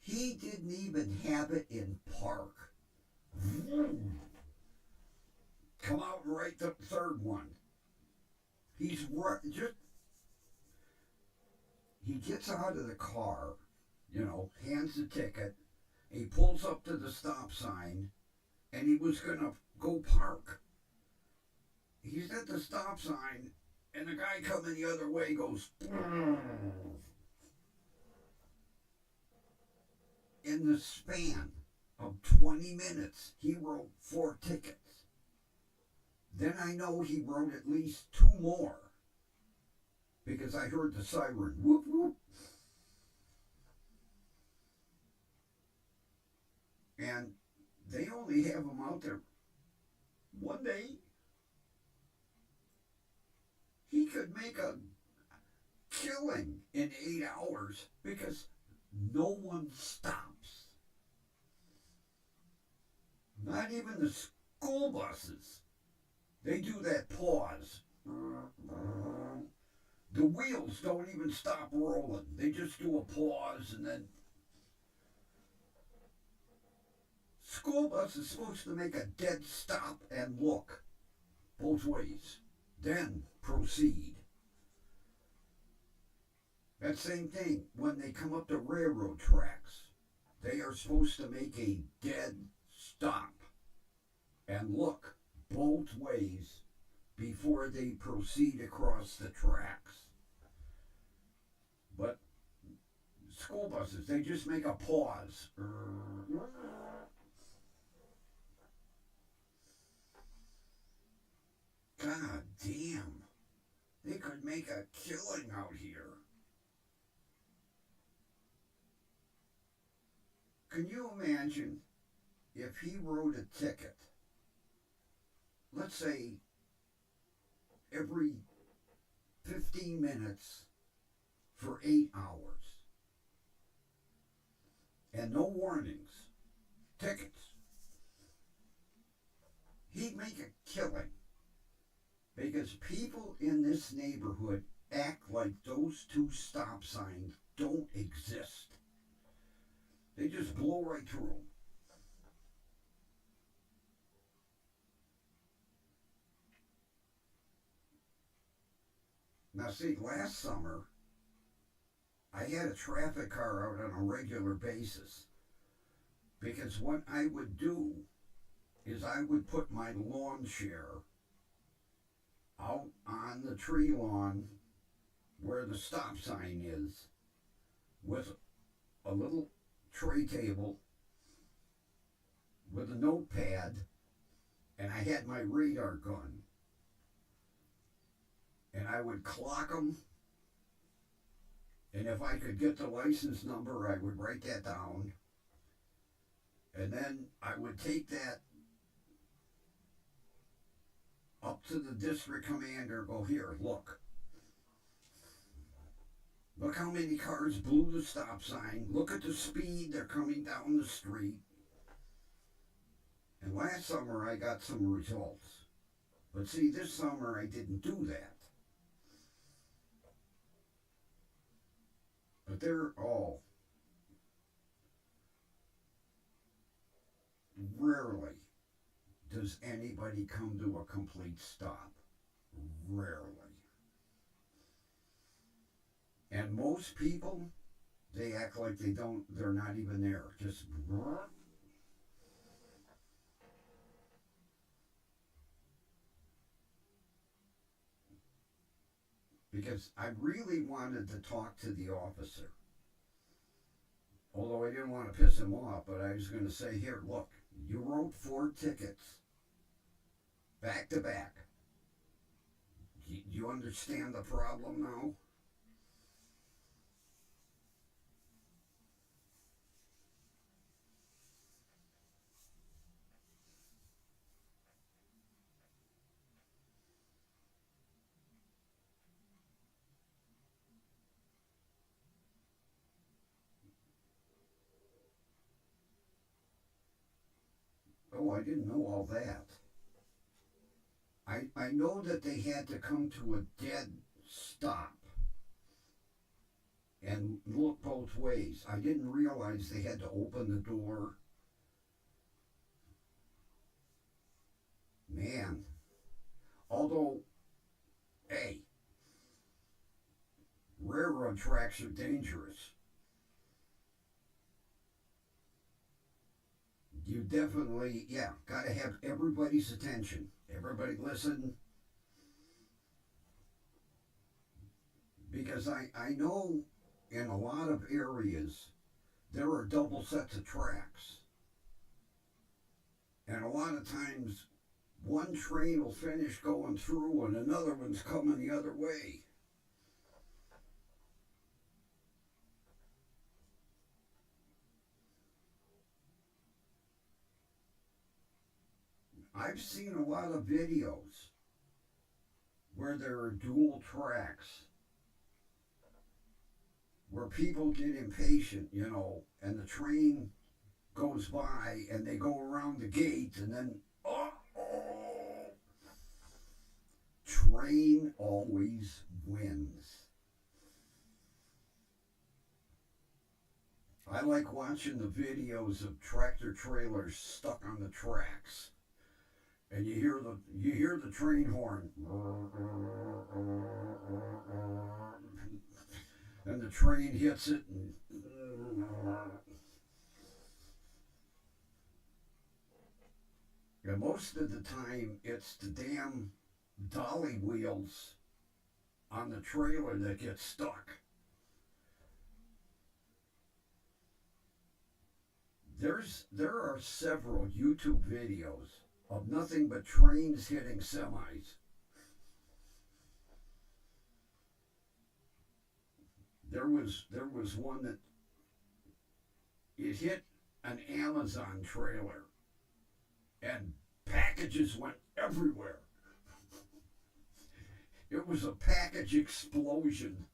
[SPEAKER 1] He didn't even have it in park. Come out and write the third one. He gets out of the car, hands the ticket. He pulls up to the stop sign, and he was going to go park. He's at the stop sign, and the guy coming the other way goes, in the span of 20 minutes, he wrote 4 tickets. Then I know he wrote at least 2 more because I heard the siren, whoop, whoop. And they only have them out there one day. He could make a killing in 8 hours because no one stops. Not even the school buses. They do that pause. The wheels don't even stop rolling. They just do a pause and then. School bus is supposed to make a dead stop and look both ways. Then proceed. That same thing when they come up the railroad tracks. They are supposed to make a dead stop and look both ways before they proceed across the tracks. But school buses, they just make a pause. God damn. They could make a killing out here. Can you imagine if he wrote a ticket, let's say every 15 minutes for 8 hours, and no warnings, tickets? He'd make a killing because people in this neighborhood act like those two stop signs don't exist. They just blow right through them. Now see, last summer, I had a traffic car out on a regular basis because what I would do is I would put my lawn chair out on the tree lawn where the stop sign is with a little tray table with a notepad, and I had my radar gun, and I would clock them, and if I could get the license number, I would write that down, and then I would take that up to the district commander, go, here, look how many cars blew the stop sign, look at the speed they're coming down the street. And last summer I got some results. But see, this summer I didn't do that. But they're all rarely does anybody come to a complete stop. Rarely. And most people, they act like they're not even there. Just because I really wanted to talk to the officer. Although I didn't want to piss him off, but I was going to say, here, look, you wrote 4 tickets back to back. Do you understand the problem now? Oh, I didn't know all that. I know that they had to come to a dead stop and look both ways. I didn't realize they had to open the door. Man. Although, hey, railroad tracks are dangerous. You definitely, got to have everybody's attention. Everybody listen. Because I know in a lot of areas there are double sets of tracks. And a lot of times one train will finish going through and another one's coming the other way. I've seen a lot of videos where there are dual tracks, where people get impatient, and the train goes by and they go around the gate and then, oh, train always wins. I like watching the videos of tractor trailers stuck on the tracks, and you hear the train horn, and the train hits it, and most of the time it's the damn dolly wheels on the trailer that get stuck. There are several YouTube videos of nothing but trains hitting semis. There was one that it hit an Amazon trailer and packages went everywhere. It was a package explosion.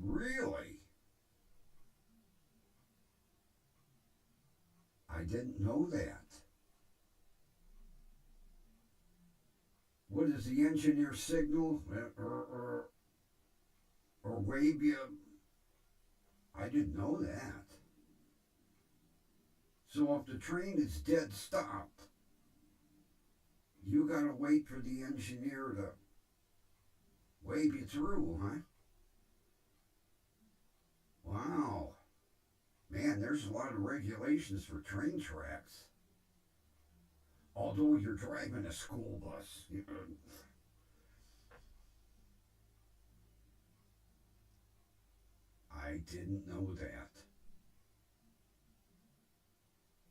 [SPEAKER 1] Really? I didn't know that. What is the engineer signal or wave you? I didn't know that. So if the train is dead stopped, you gotta wait for the engineer to wave you through, huh? Wow. Man, there's a lot of regulations for train tracks. Although you're driving a school bus. I didn't know that.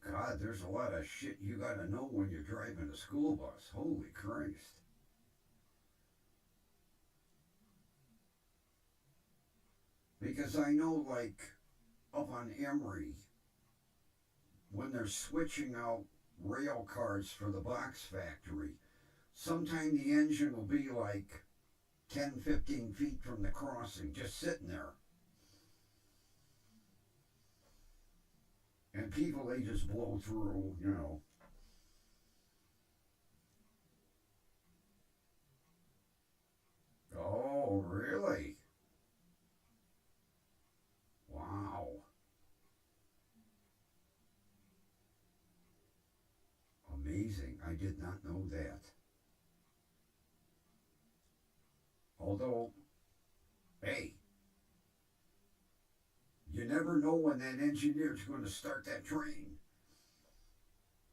[SPEAKER 1] God, there's a lot of shit you gotta know when you're driving a school bus. Holy Christ. Because I know, like, up on Emery, when they're switching out rail cars for the box factory, sometime the engine will be like 10, 15 feet from the crossing, just sitting there. And people, they just blow through. Oh, really? Wow. Amazing. I did not know that. Although, hey, you never know when that engineer's going to start that train.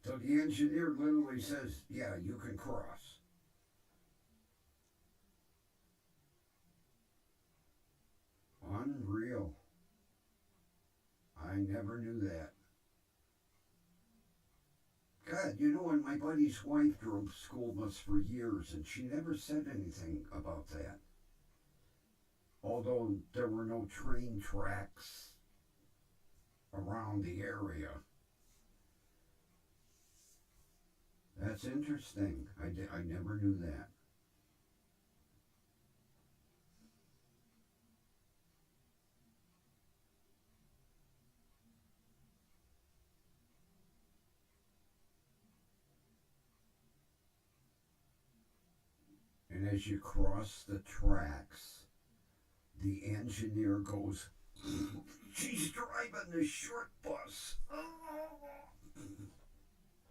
[SPEAKER 1] So the engineer literally says, yeah, you can cross. Unreal. I never knew that. God, and my buddy's wife drove school bus for years, and she never said anything about that. Although there were no train tracks around the area. That's interesting. I never knew that. And as you cross the tracks, the engineer goes, she's driving the short bus.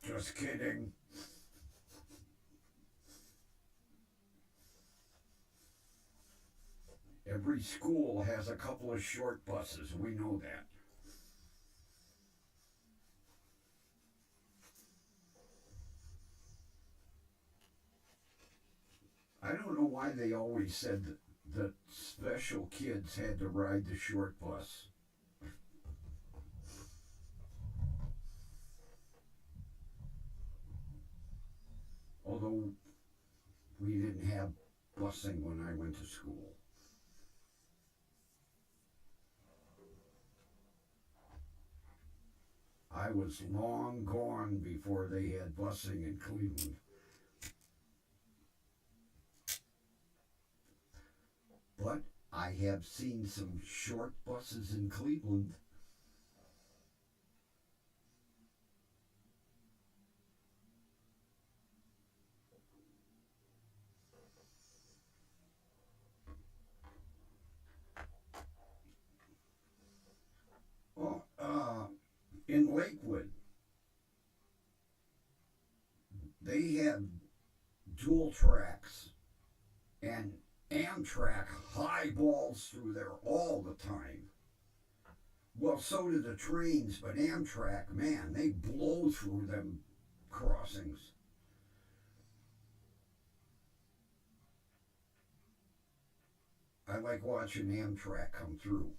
[SPEAKER 1] Just kidding. Every school has a couple of short buses. We know that. I don't know why they always said that special kids had to ride the short bus. Although we didn't have bus busing when I went to school. I was long gone before they had busing in Cleveland. But I have seen some short buses in Cleveland. Oh, in Lakewood, they have dual tracks and Amtrak high balls through there all the time. Well, so do the trains, but Amtrak, man, they blow through them crossings. I like watching Amtrak come through.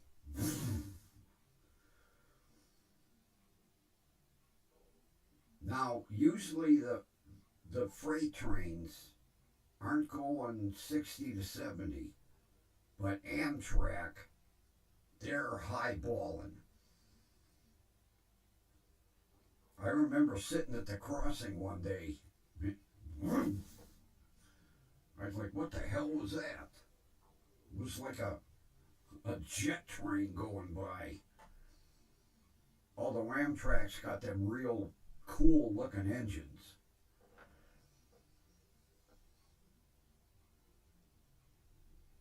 [SPEAKER 1] Now, usually the freight trains aren't going 60 to 70, but Amtrak, they're highballing. I remember sitting at the crossing one day. I was like, what the hell was that? It was like a jet train going by. Although Amtrak's got them real cool looking engines.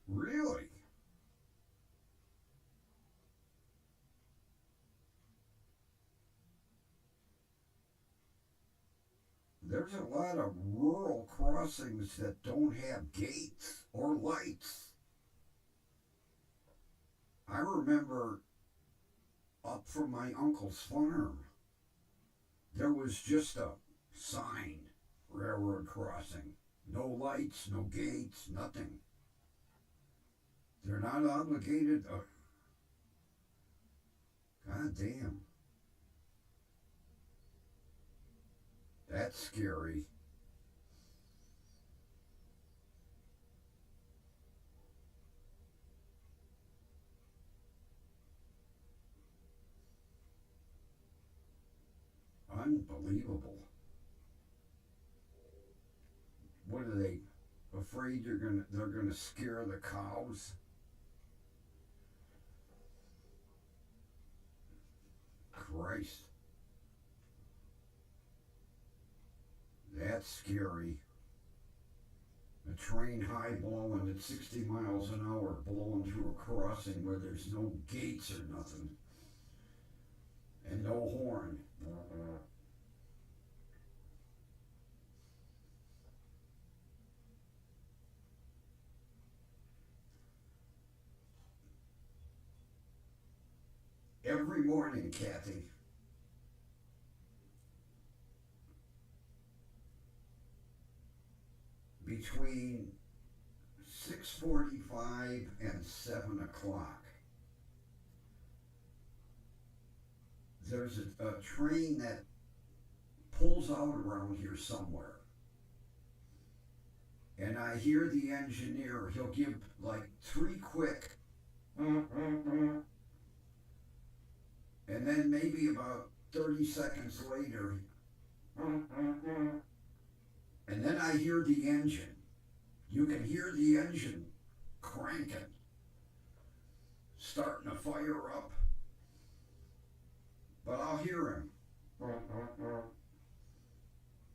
[SPEAKER 1] Really? There's a lot of rural crossings that don't have gates or lights. I remember up from my uncle's farm, there was just a sign, railroad crossing. No lights, no gates, nothing. They're not obligated. God damn. That's scary. Unbelievable. What are they afraid they're gonna scare the cows? Christ. That's scary. A train highballing at 60 miles an hour blowing through a crossing where there's no gates or nothing. And no horn. Every morning, Kathy, between 6:45 and 7 o'clock, there's a train that pulls out around here somewhere. And I hear the engineer, he'll give like three quick, and then maybe about 30 seconds later, and then I hear the engine. You can hear the engine cranking, starting to fire up, but I'll hear him.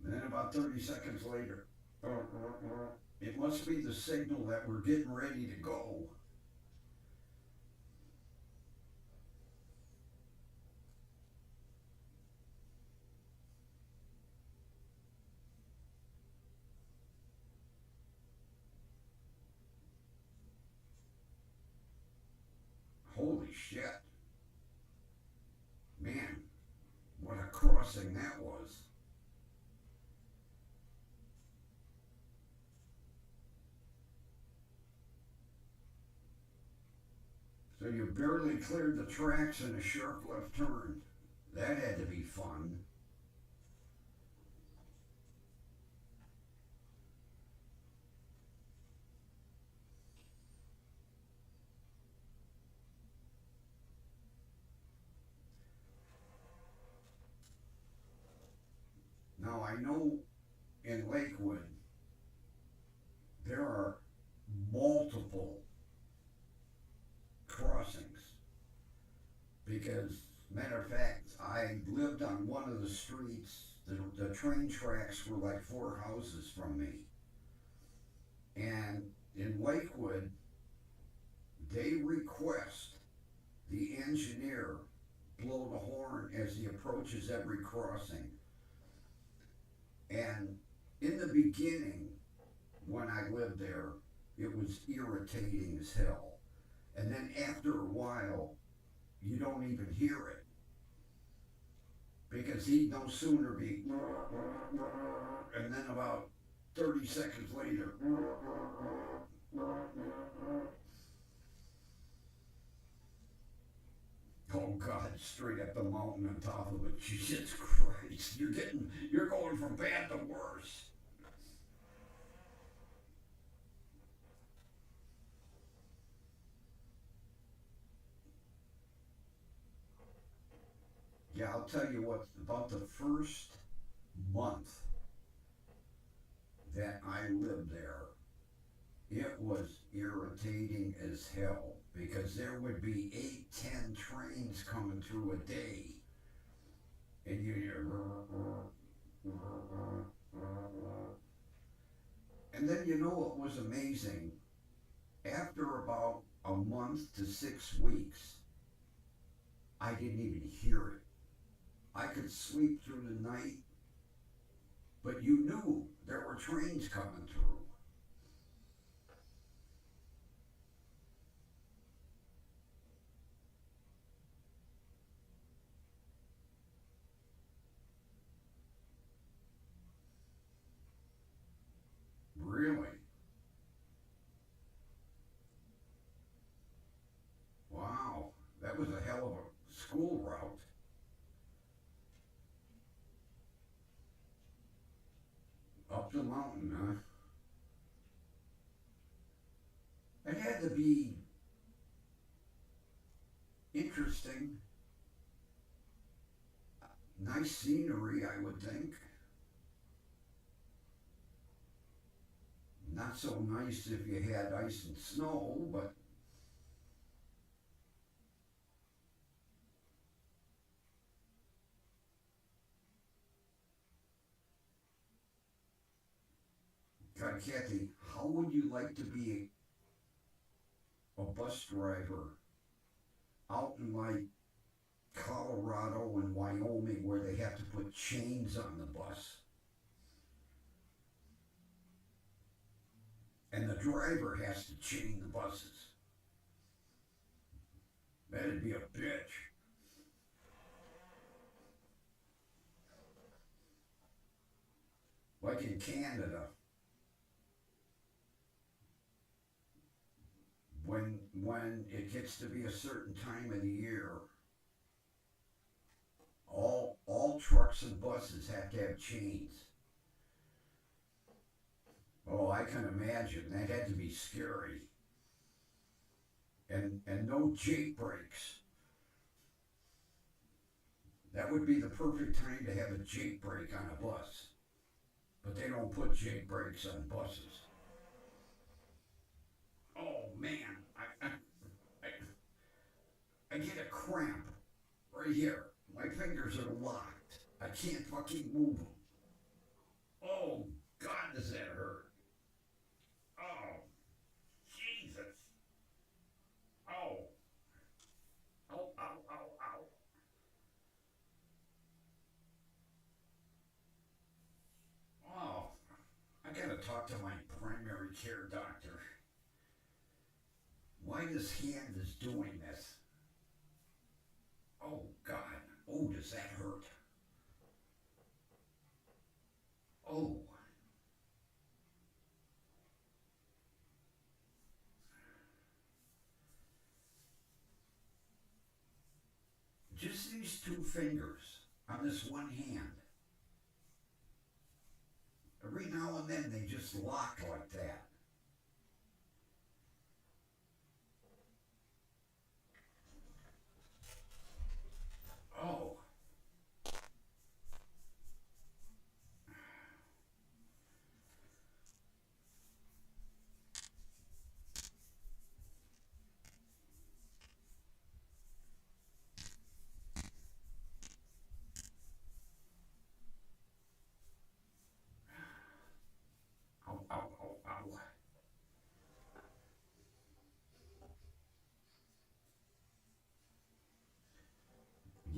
[SPEAKER 1] And then about 30 seconds later, it must be the signal that we're getting ready to go. Holy shit. Man, what a crossing that was. So you barely cleared the tracks in a sharp left turn. That had to be fun. I know in Lakewood there are multiple crossings because, matter of fact, I lived on one of the streets. The train tracks were like 4 houses from me. And in Lakewood, they request the engineer blow the horn as he approaches every crossing. And in the beginning, when I lived there, it was irritating as hell. And then after a while, you don't even hear it. Because he'd no sooner be, and then about 30 seconds later, oh God, straight up the mountain on top of it. Jesus Christ, you're going from bad to worse. Yeah, I'll tell you what, about the first month that I lived there, it was irritating as hell because there would be 8, 10 trains coming through a day. And you hear, and then you know what was amazing? After about a month to 6 weeks, I didn't even hear it. I could sleep through the night, but you knew there were trains coming through. Really? Wow. That was a hell of a school route. Up the mountain, huh? It had to be interesting. Nice scenery, I would think. Not so nice if you had ice and snow, but God, Kathy, how would you like to be a bus driver out in like Colorado and Wyoming where they have to put chains on the bus? And the driver has to chain the buses. That'd be a bitch. Like in Canada, when it gets to be a certain time of the year, all trucks and buses have to have chains. Oh, I can imagine that had to be scary. And no Jake brakes. That would be the perfect time to have a Jake brake on a bus. But they don't put Jake brakes on buses. Oh man, I get a cramp right here. My fingers are locked. I can't fucking move them. Oh God, does that hurt? Oh Jesus! Oh, oh, ow, ow, ow! Oh, I gotta talk to my primary care doctor. Why this hand is doing this? Oh God! Oh, does that hurt? Oh, just these 2 fingers on this one hand. Every now and then they just lock like that. Oh,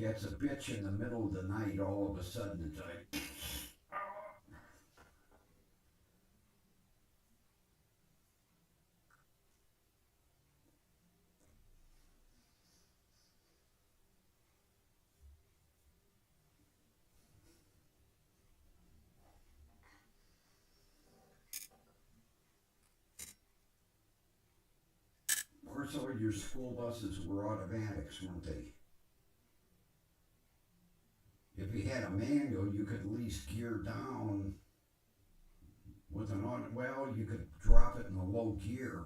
[SPEAKER 1] gets a bitch in the middle of the night, all of a sudden it's like, of course, all your school buses were automatics, weren't they? If you had a manual, you could at least gear down with an well, you could drop it in a low gear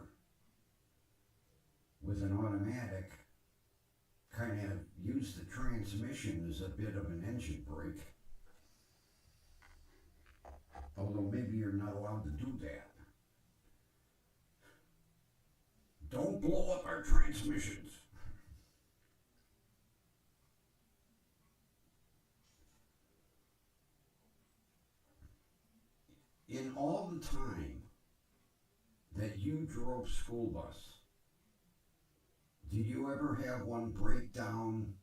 [SPEAKER 1] with an automatic, kind of use the transmission as a bit of an engine brake. Although maybe you're not allowed to do that. Don't blow up our transmissions. In all the time that you drove school bus, did you ever have one break down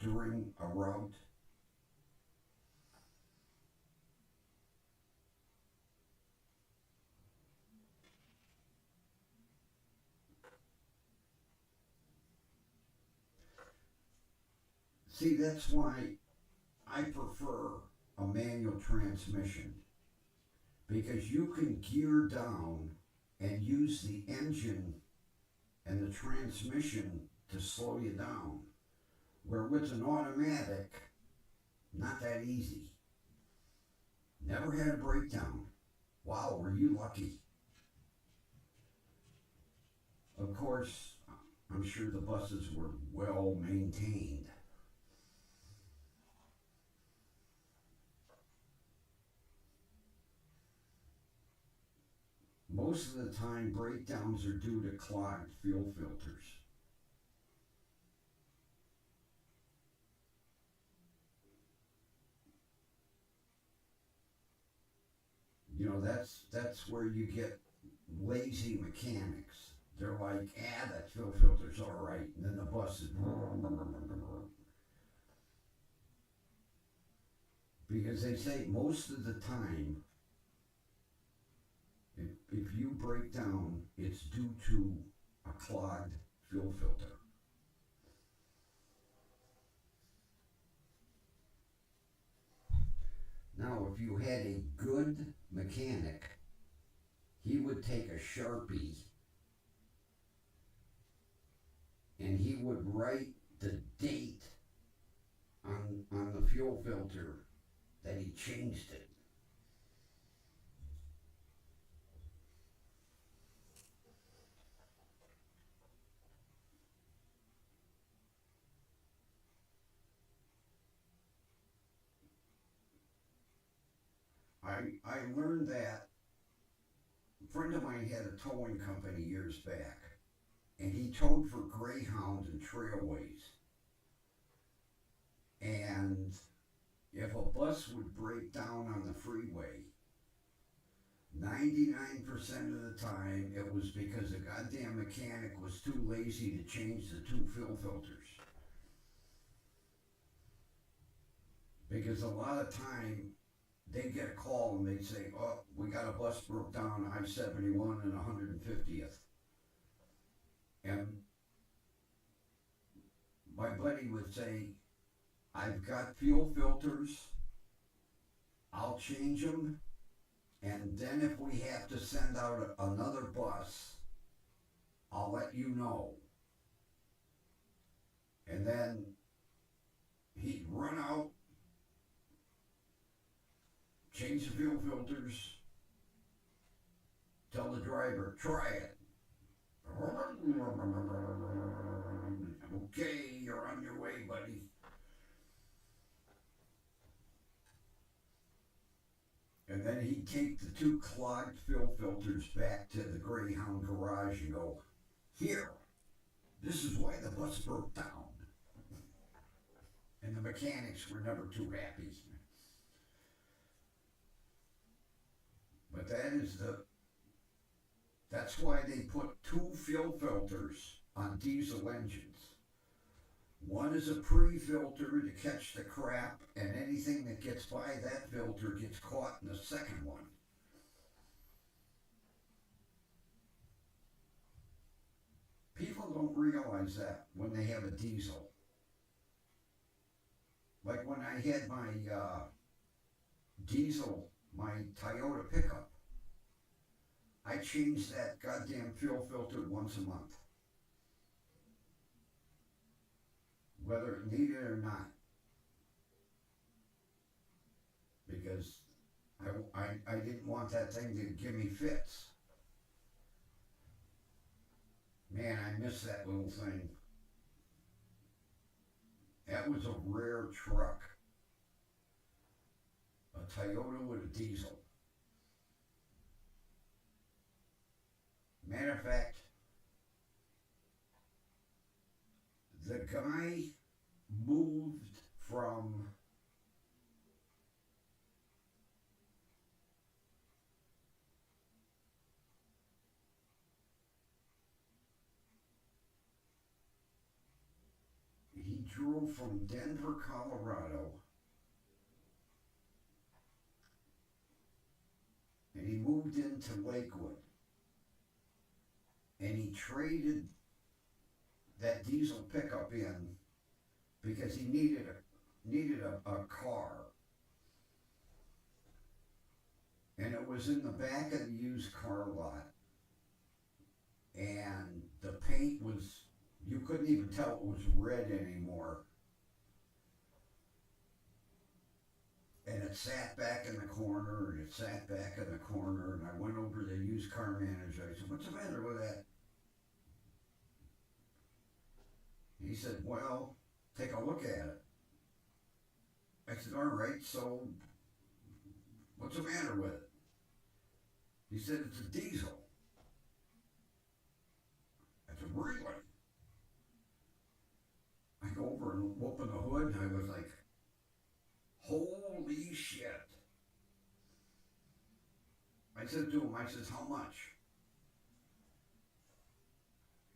[SPEAKER 1] during a route? See, that's why I prefer a manual transmission, because you can gear down and use the engine and the transmission to slow you down, where with an automatic, not that easy. Never had a breakdown. Wow, were you lucky. Of course, I'm sure the buses were well maintained. Most of the time, breakdowns are due to clogged fuel filters. You know, that's where you get lazy mechanics. They're like, that fuel filter's all right, and then the bus is because they say most of the time, if you break down, it's due to a clogged fuel filter. Now, if you had a good mechanic, he would take a Sharpie and he would write the date on the fuel filter that he changed it. I learned that. A friend of mine had a towing company years back, and he towed for Greyhound and Trailways. And if a bus would break down on the freeway, 99% of the time it was because the goddamn mechanic was too lazy to change the two fuel filters. Because a lot of time they'd get a call and they'd say, oh, we got a bus broke down I-71 and 150th. And my buddy would say, I've got fuel filters, I'll change them, and then if we have to send out another bus, I'll let you know. And then he'd run out, change the fuel filters, tell the driver, try it. Okay, you're on your way, buddy. And then he'd take the two clogged fuel filters back to the Greyhound garage and go, here, this is why the bus broke down. And the mechanics were never too happy. But that's why they put two fuel filters on diesel engines. One is a pre-filter to catch the crap, and anything that gets by that filter gets caught in the second one. People don't realize that when they have a diesel. Like when I had my diesel, my Toyota pickup, I changed that goddamn fuel filter once a month, whether it needed it or not, because I didn't want that thing to give me fits. Man, I miss that little thing. That was a rare truck. A Toyota with a diesel. Matter of fact, the guy moved from he drove from Denver, Colorado, and he moved into Lakewood, and he traded that diesel pickup in because he needed a car, and it was in the back of the used car lot, and the paint was, you couldn't even tell it was red anymore. And it sat back in the corner, and it sat back in the corner, and I went over to the used car manager. I said, "What's the matter with that?" He said, "Well, take a look at it." I said, "All right, so what's the matter with it?" He said, "It's a diesel." I said, "Really?" I go over and open the hood, and I was like, "Holy shit." I said to him, I says, "How much?"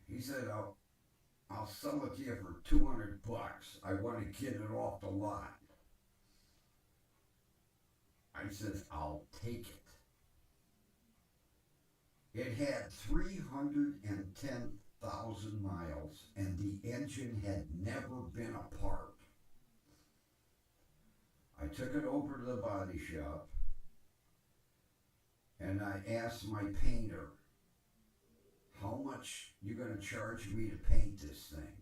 [SPEAKER 1] He said, I'll sell it to you for $200. I want to get it off the lot." I says, "I'll take it." It had 310,000 miles, and the engine had never been apart. I took it over to the body shop, and I asked my painter, "How much you gonna charge me to paint this thing?"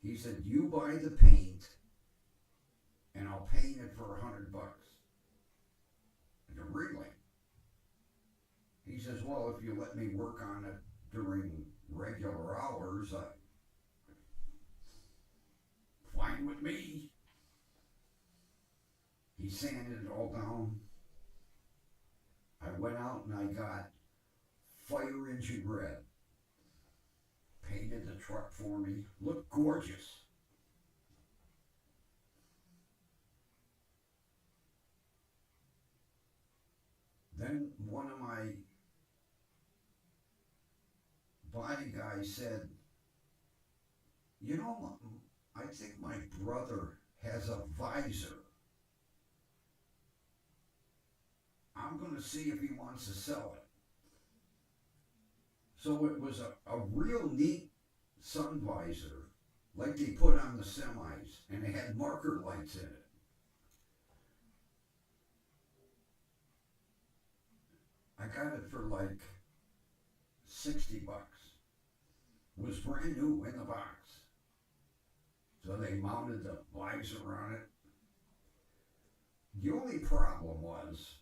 [SPEAKER 1] He said, "You buy the paint, and I'll paint it for $100. I said, "Really?" He says, "Well, if you let me work on it during regular hours, fine with me." He sanded it all down. I went out and I got fire engine red. Painted the truck for me. Looked gorgeous. Then one of my body guys said, "You know, I think my brother has a visor. I'm going to see if he wants to sell it." So it was a real neat sun visor, like they put on the semis, and it had marker lights in it. I got it for like $60. It was brand new in the box. So they mounted the visor on it. The only problem was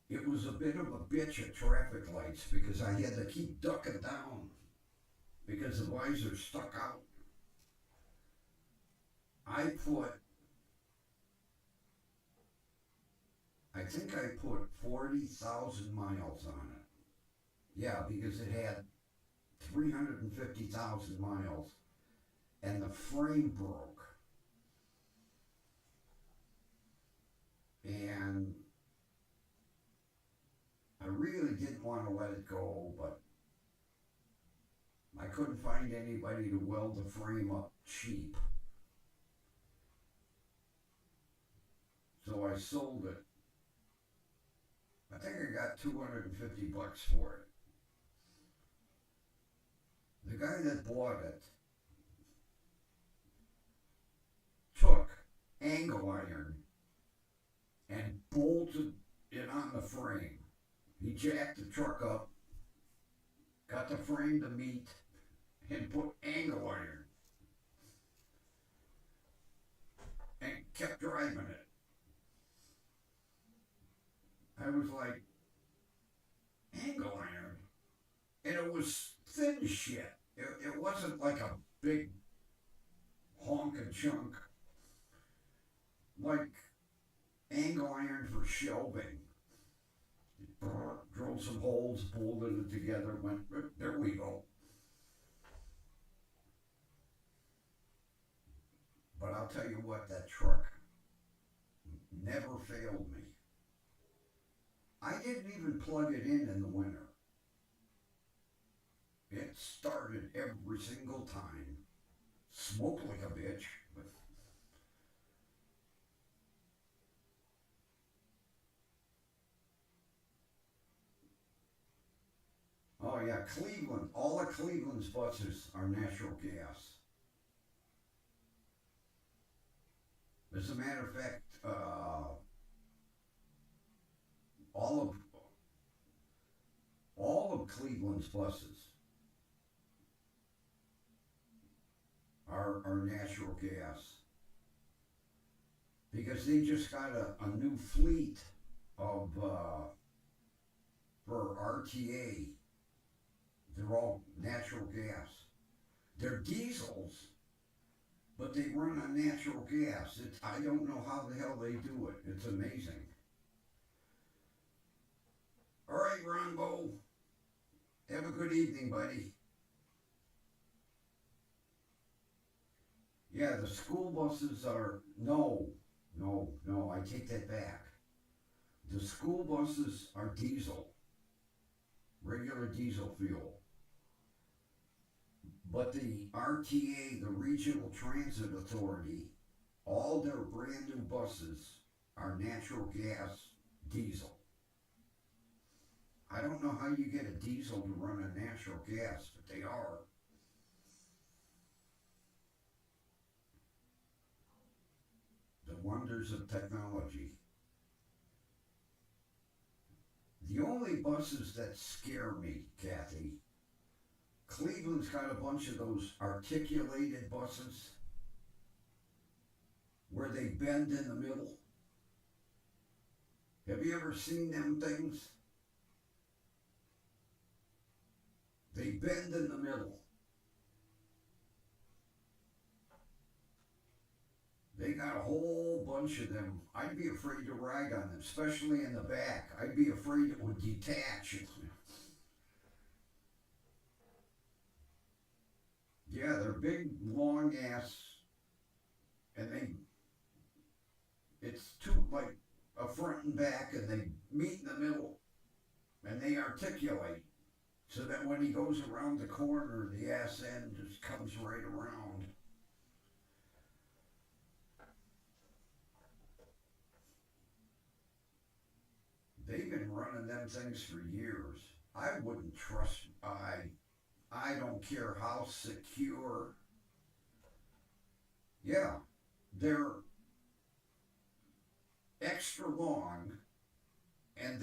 [SPEAKER 1] it was a bit of a bitch at traffic lights because I had to keep ducking down because the visor stuck out. I think I put 40,000 miles on it. Yeah, because it had 350,000 miles and the frame broke. And I really didn't want to let it go, but I couldn't find anybody to weld the frame up cheap. So I sold it. I think I got $250 for it. The guy that bought it took angle iron and bolted it on the frame. He jacked the truck up, got the frame to meet, and put angle iron and kept driving it. I was like, angle iron? And it was thin shit. It wasn't like a big honking chunk, like angle iron for shelving. Drilled some holes, bolted it together, went, there we go. But I'll tell you what, that truck never failed me. I didn't even plug it in the winter. It started every single time. Smoked like a bitch, but oh yeah, Cleveland. All of Cleveland's buses are natural gas. As a matter of fact, all of all of Cleveland's buses are natural gas because they just got a new fleet of for RTA. They're all natural gas. They're diesels, but they run on natural gas. I don't know how the hell they do it. It's amazing. All right, Ronbo. Have a good evening, buddy. Yeah, the school buses are no. I take that back. The school buses are diesel, regular diesel fuel. But the RTA, the Regional Transit Authority, all their brand new buses are natural gas diesel. I don't know how you get a diesel to run on natural gas, but they are. The wonders of technology. The only buses that scare me, Kathy, Cleveland's got a bunch of those articulated buses where they bend in the middle. Have you ever seen them things? They bend in the middle. They got a whole bunch of them. I'd be afraid to ride on them, especially in the back. I'd be afraid it would detach. Yeah, they're big, long ass, and it's two, like a front and back, and they meet in the middle, and they articulate, so that when he goes around the corner, the ass end just comes right around. They've been running them things for years. I wouldn't trust. I don't care how secure. Yeah, they're extra long, and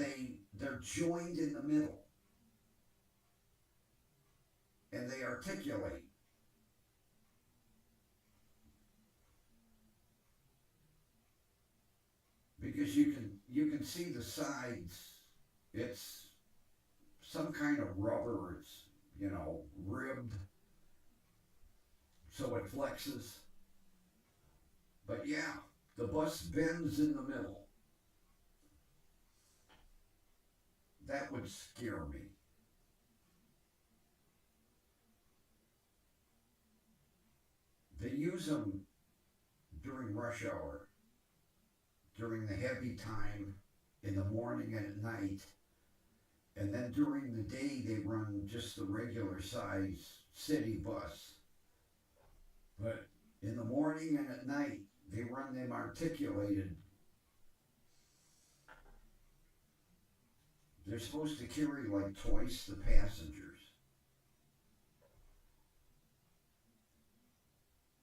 [SPEAKER 1] they're joined in the middle, and they articulate. Because you can see the sides. It's some kind of rubber. It's ribbed so it flexes. But yeah, the bus bends in the middle. That would scare me. They use them during rush hour, during the heavy time, in the morning and at night. And then during the day, they run just the regular size city bus. But in the morning and at night, they run them articulated. They're supposed to carry like twice the passengers.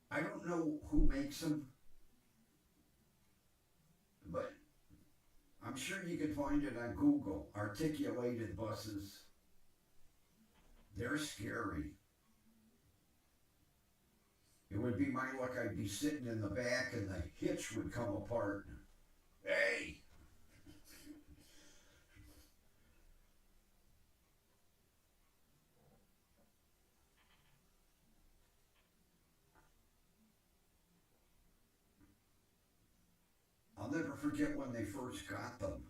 [SPEAKER 1] I don't know who makes them, but I'm sure you could find it on Google. Articulated buses. They're scary. It would be my luck I'd be sitting in the back and the hitch would come apart. Hey! I'll never forget when they first got them.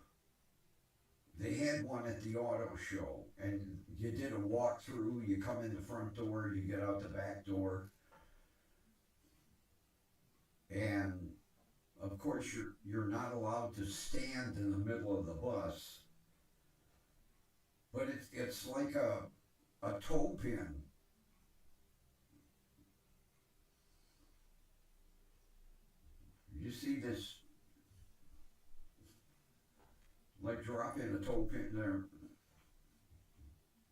[SPEAKER 1] They had one at the auto show, and you did a walkthrough. You come in the front door, you get out the back door, and of course you're not allowed to stand in the middle of the bus, but it's like a toe pin. You see this, like drop in a toe pin there.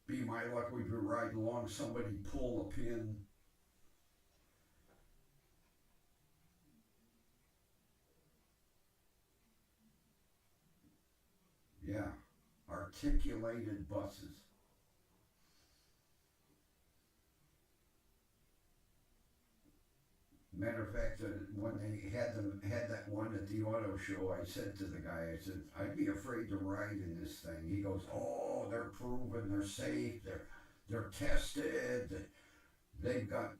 [SPEAKER 1] Be my luck, we'd be riding along, somebody pull a pin. Yeah, articulated buses. Matter of fact, when they had that one at the auto show, I said to the guy, I said, I'd be afraid to ride in this thing. He goes, "Oh, they're proven, they're safe, they're tested, they've got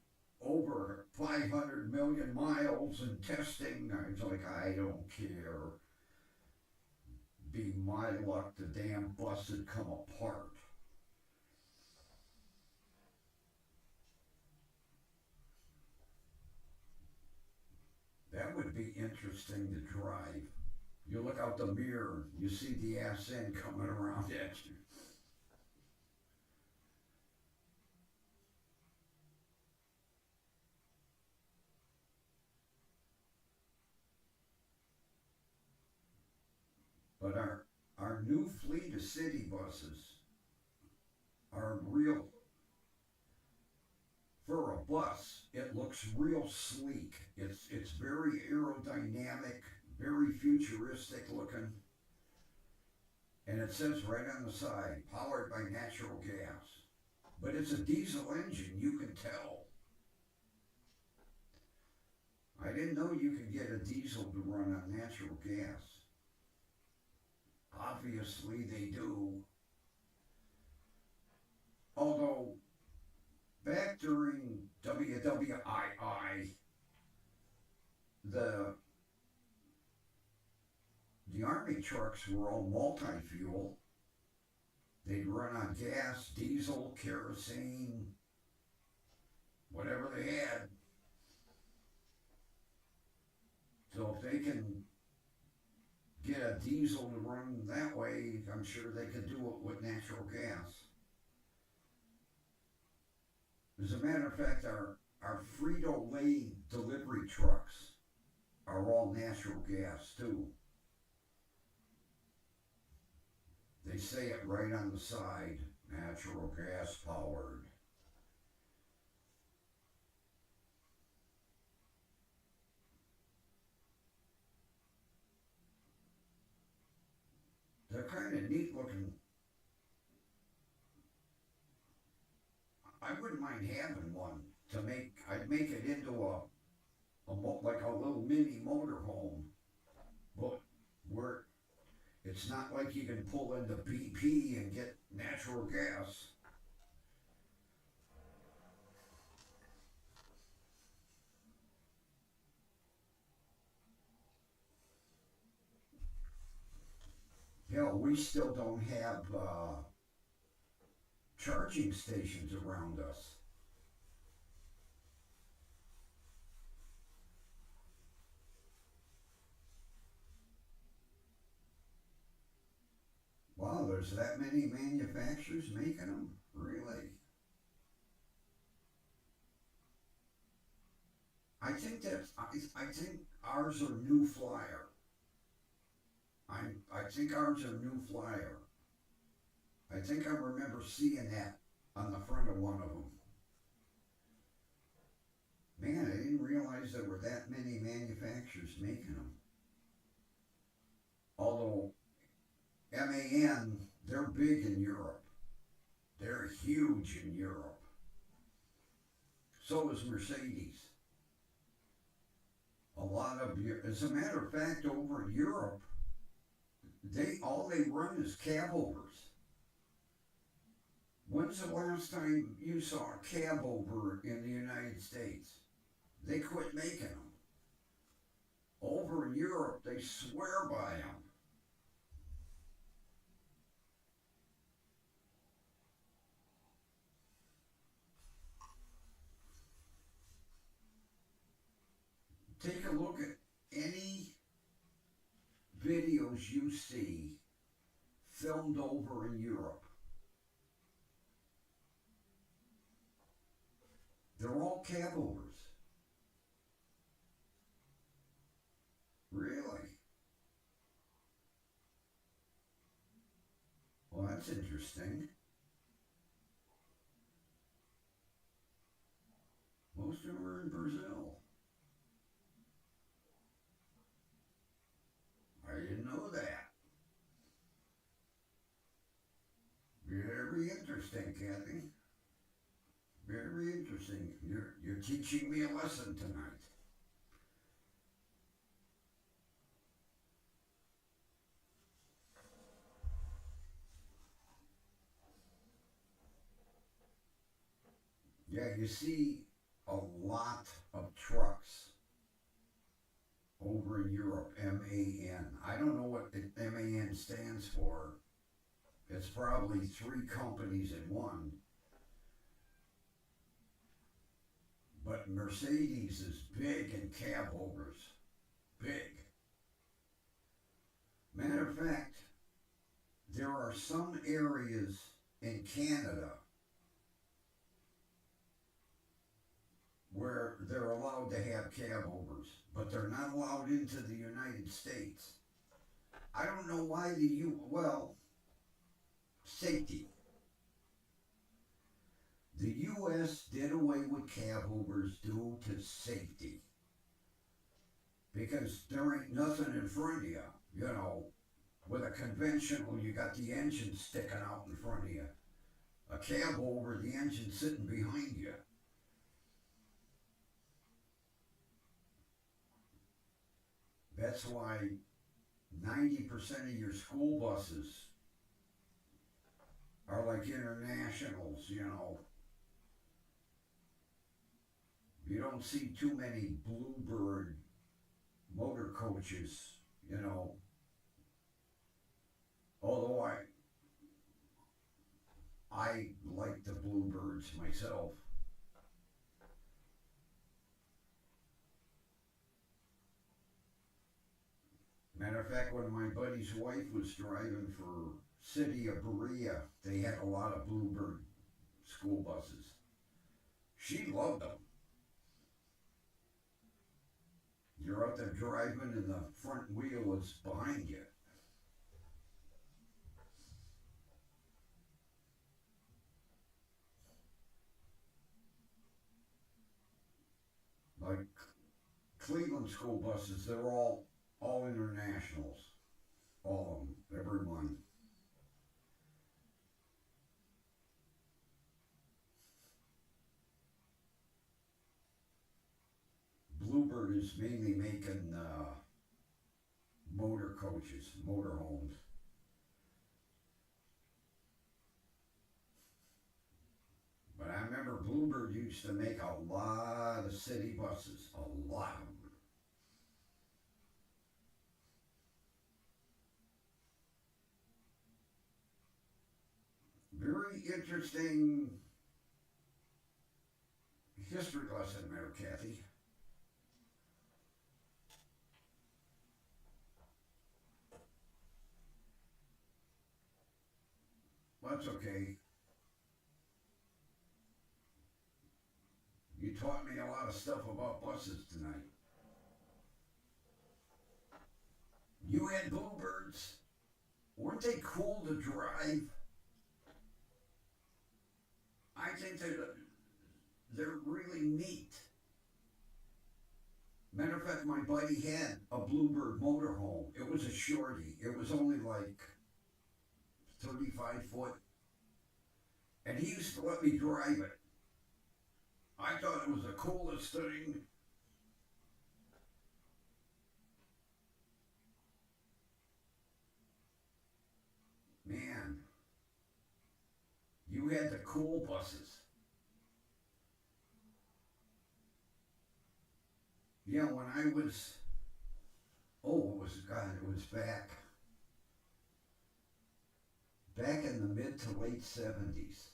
[SPEAKER 1] over 500 million miles in testing." I was like, I don't care. Be my luck, the damn bus had come apart. That would be interesting to drive. You look out the mirror, you see the ass end coming around at you. But our new fleet of city buses are real. For a bus, it looks real sleek. It's very aerodynamic, very futuristic looking, and it says right on the side, powered by natural gas. But it's a diesel engine, you can tell. I didn't know you could get a diesel to run on natural gas. Obviously, they do. Although, back during WWII, the the army trucks were all multi-fuel. They'd run on gas, diesel, kerosene, whatever they had. So if they can get a diesel to run that way, I'm sure they could do it with natural gas. As a matter of fact, our Frito-Lay delivery trucks are all natural gas too. They say it right on the side, natural gas powered. They're kind of neat looking. I wouldn't mind having one to make. I'd make it into like a little mini motorhome, but where it's not like you can pull into BP and get natural gas. Hell, we still don't have charging stations around us. Wow, there's that many manufacturers making them? Really? I think ours are New Flyer. I think ours are New Flyer. I think I remember seeing that on the front of one of them. Man, I didn't realize there were that many manufacturers making them. Although MAN, they're big in Europe. They're huge in Europe. So is Mercedes. A lot of, as a matter of fact, over in Europe, all they run is cab overs. When's the last time you saw a cab over in the United States? They quit making them. Over in Europe, they swear by them. Take a look at any videos you see filmed over in Europe. They're all cab overs. Really? Well, that's interesting. Most of them are in Brazil. I didn't know that. Very interesting, Kathy. Very interesting. You're teaching me a lesson tonight. Yeah, you see a lot of trucks over in Europe, MAN. I don't know what MAN stands for. It's probably three companies in one. But Mercedes is big in cab overs. Big. Matter of fact, there are some areas in Canada where they're allowed to have cab overs, but they're not allowed into the United States. I don't know why safety. The U.S. did away with cab overs due to safety. Because there ain't nothing in front of you, you know. With a conventional, you got the engine sticking out in front of you. A cab over, the engine sitting behind you. That's why 90% of your school buses are like internationals, you know. You don't see too many Bluebird motor coaches, you know. Although I like the Bluebirds myself. Matter of fact, when my buddy's wife was driving for City of Berea, they had a lot of Bluebird school buses. She loved them. You're out there driving and the front wheel is behind you. Like Cleveland school buses, they're all internationals. All of them, every one. Bluebird is mainly making motor coaches, motor homes. But I remember Bluebird used to make a lot of city buses, a lot of them. Very interesting history lesson there, Kathy. That's okay. You taught me a lot of stuff about buses tonight. You had Bluebirds? Weren't they cool to drive? I think they're really neat. Matter of fact, my buddy had a Bluebird motorhome. It was a shorty. It was only like 35 foot. And he used to let me drive it. I thought it was the coolest thing. Man, you had the cool buses. Yeah, when I was, oh, it was, God, it was back in the mid to late 70s.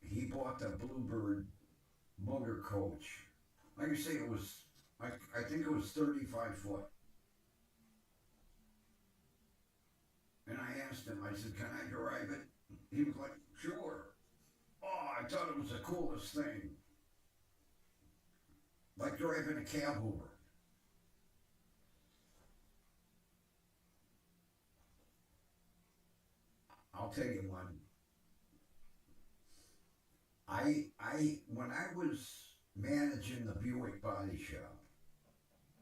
[SPEAKER 1] He bought the Bluebird motor coach. Like I say, it was, I think it was 35 foot. And I asked him, I said, can I drive it? He was like, sure. Oh, I thought it was the coolest thing. Like driving a cab over. I'll tell you one. When I was managing the Buick body shop,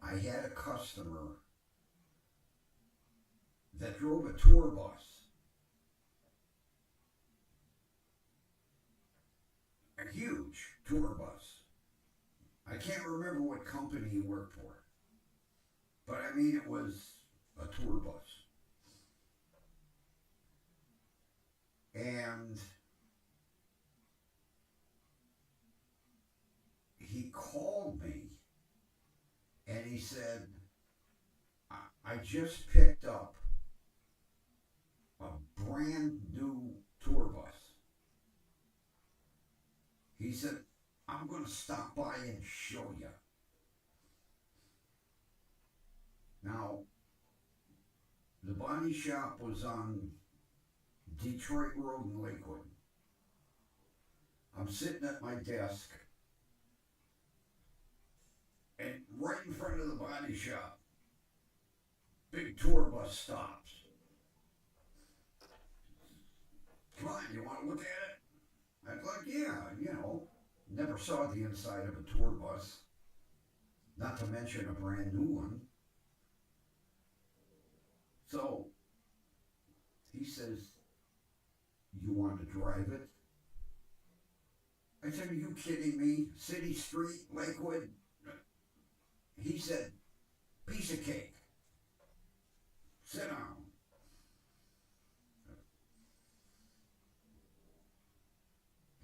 [SPEAKER 1] I had a customer that drove a tour bus, a huge tour bus. I can't remember what company he worked for, but I mean it was a tour bus. And he called me and he said, I just picked up a brand new tour bus. He said, I'm going to stop by and show you. Now, the body shop was on Detroit Road in Lakewood. I'm sitting at my desk, and right in front of the body shop, big tour bus stops. Come on, you want to look at it? I was like, yeah, never saw the inside of a tour bus, not to mention a brand new one. So he says, you want to drive it? I said, are you kidding me? City Street, Lakewood? He said, piece of cake. Sit down.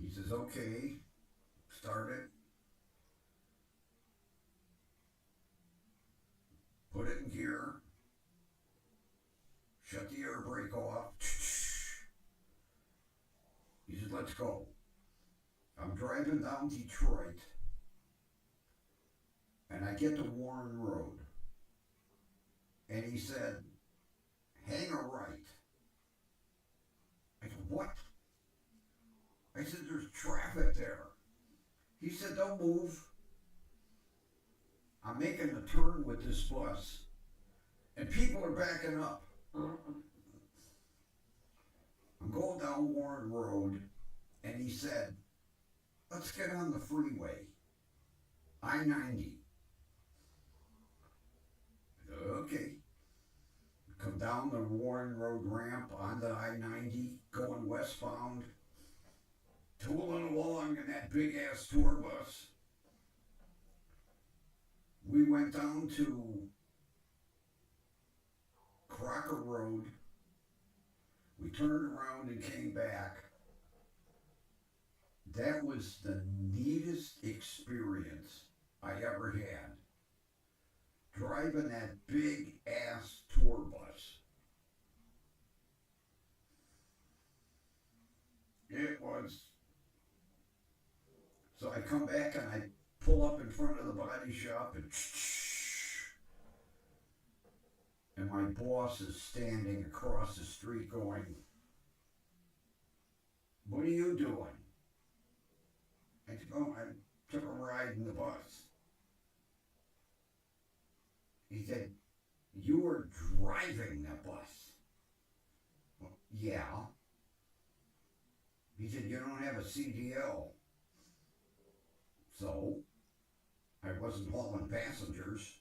[SPEAKER 1] He says, okay, start it. Put it in gear. Shut the air brake off. He said, let's go. I'm driving down Detroit, and I get to Warren Road. And he said, hang a right. I said, what? I said, there's traffic there. He said, don't move. I'm making a turn with this bus, and people are backing up. I'm going down Warren Road, and he said, let's get on the freeway, I-90. Okay. Come down the Warren Road ramp onto I-90, going westbound, tooling along in that big-ass tour bus. We went down to Crocker Road. We turned around and came back. That was the neatest experience I ever had. Driving that big ass tour bus. It was. So I come back and I pull up in front of the body shop and my boss is standing across the street going, what are you doing? I said, oh, I took a ride in the bus. He said, you were driving the bus. Well, yeah. He said, you don't have a CDL. So, I wasn't hauling passengers.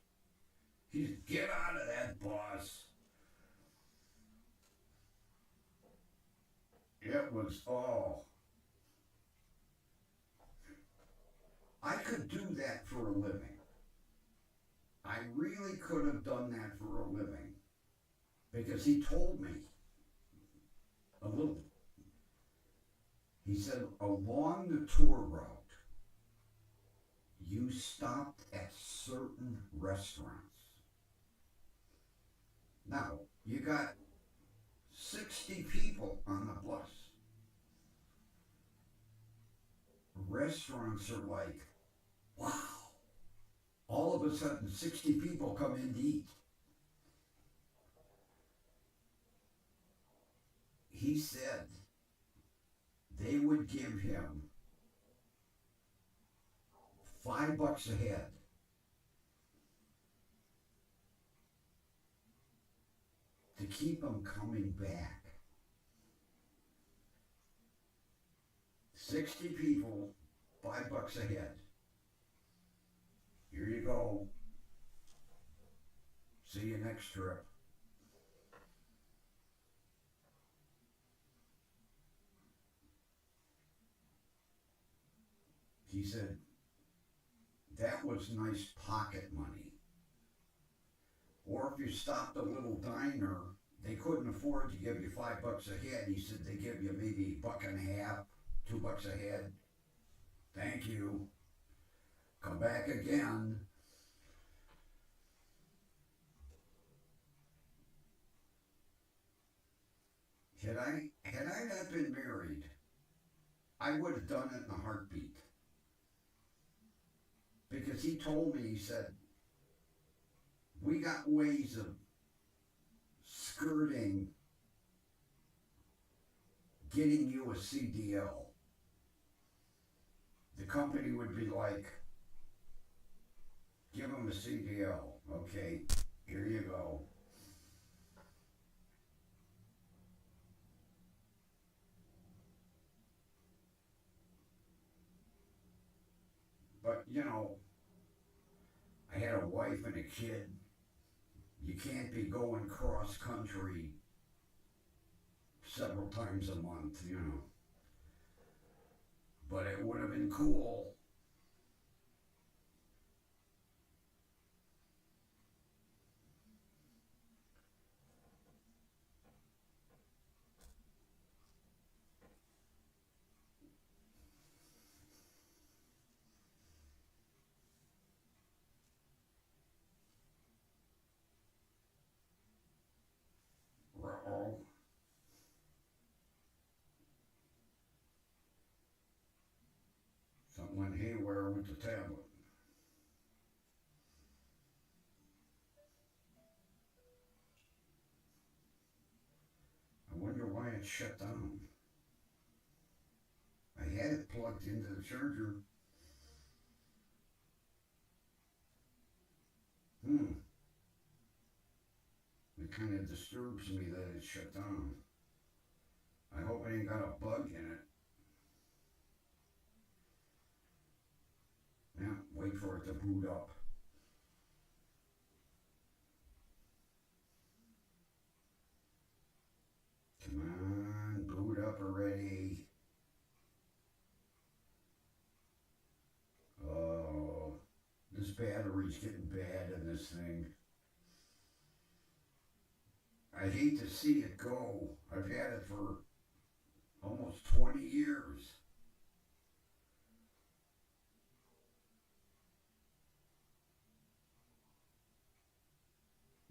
[SPEAKER 1] He said, get out of that bus. It was, oh. I could do that for a living. I really could have done that for a living. Because he told me a little. He said, along the tour route, you stopped at certain restaurants. Now, you got 60 people on the bus. Restaurants are like, wow. All of a sudden, 60 people come in to eat. He said they would give him $5 a head to keep him coming back. 60 people, $5 a head. Here you go. See you next trip. He said, that was nice pocket money. Or if you stopped a little diner, they couldn't afford to give you $5 a head. He said they give you maybe $1.50, $2 a head. Thank you. Come back again. Had I not been married, I would have done it in a heartbeat. Because he told me, he said, we got ways of skirting getting you a CDL. The company would be like, give him a CDL. Okay, here you go. But, you know, I had a wife and a kid. You can't be going cross country several times a month, you know. But it would have been cool. Uh-oh. Something went haywire with the tablet. I wonder why it shut down. I had it plugged into the charger. It kind of disturbs me that it shut down. I hope it ain't got a bug in it. Yeah, wait for it to boot up. Come on, boot up already. Oh, this battery's getting bad in this thing. I hate to see it go. I've had it for almost 20 years.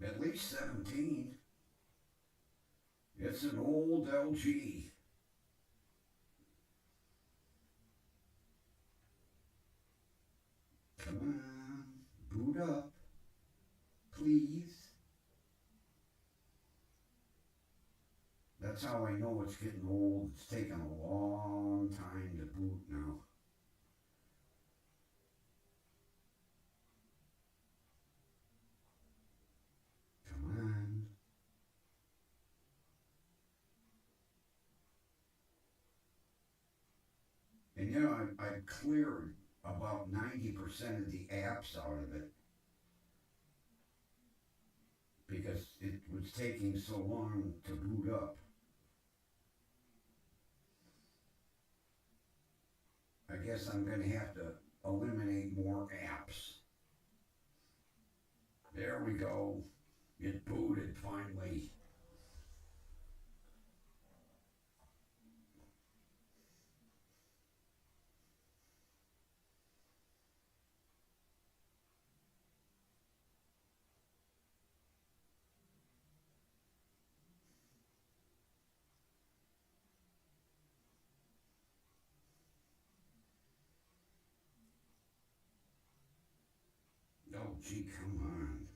[SPEAKER 1] At least 17. It's an old LG. Come on, boot up, please. That's how I know it's getting old. It's taking a long time to boot now. And I cleared about 90% of the apps out of it because it was taking so long to boot up. I guess I'm going to have to eliminate more apps. There we go. It booted finally. Oh, gee, come on.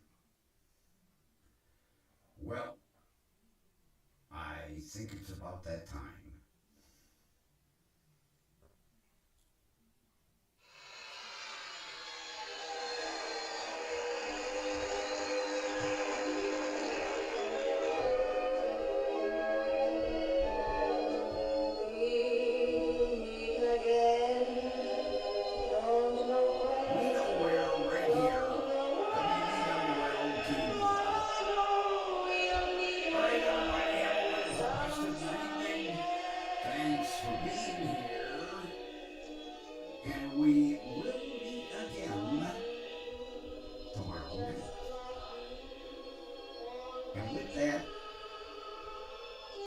[SPEAKER 1] Well, I think it's about that time. We know where, right here. WDWL TV. Alright, everybody, have a wonderful rest of your evening. Thanks for being here. And we will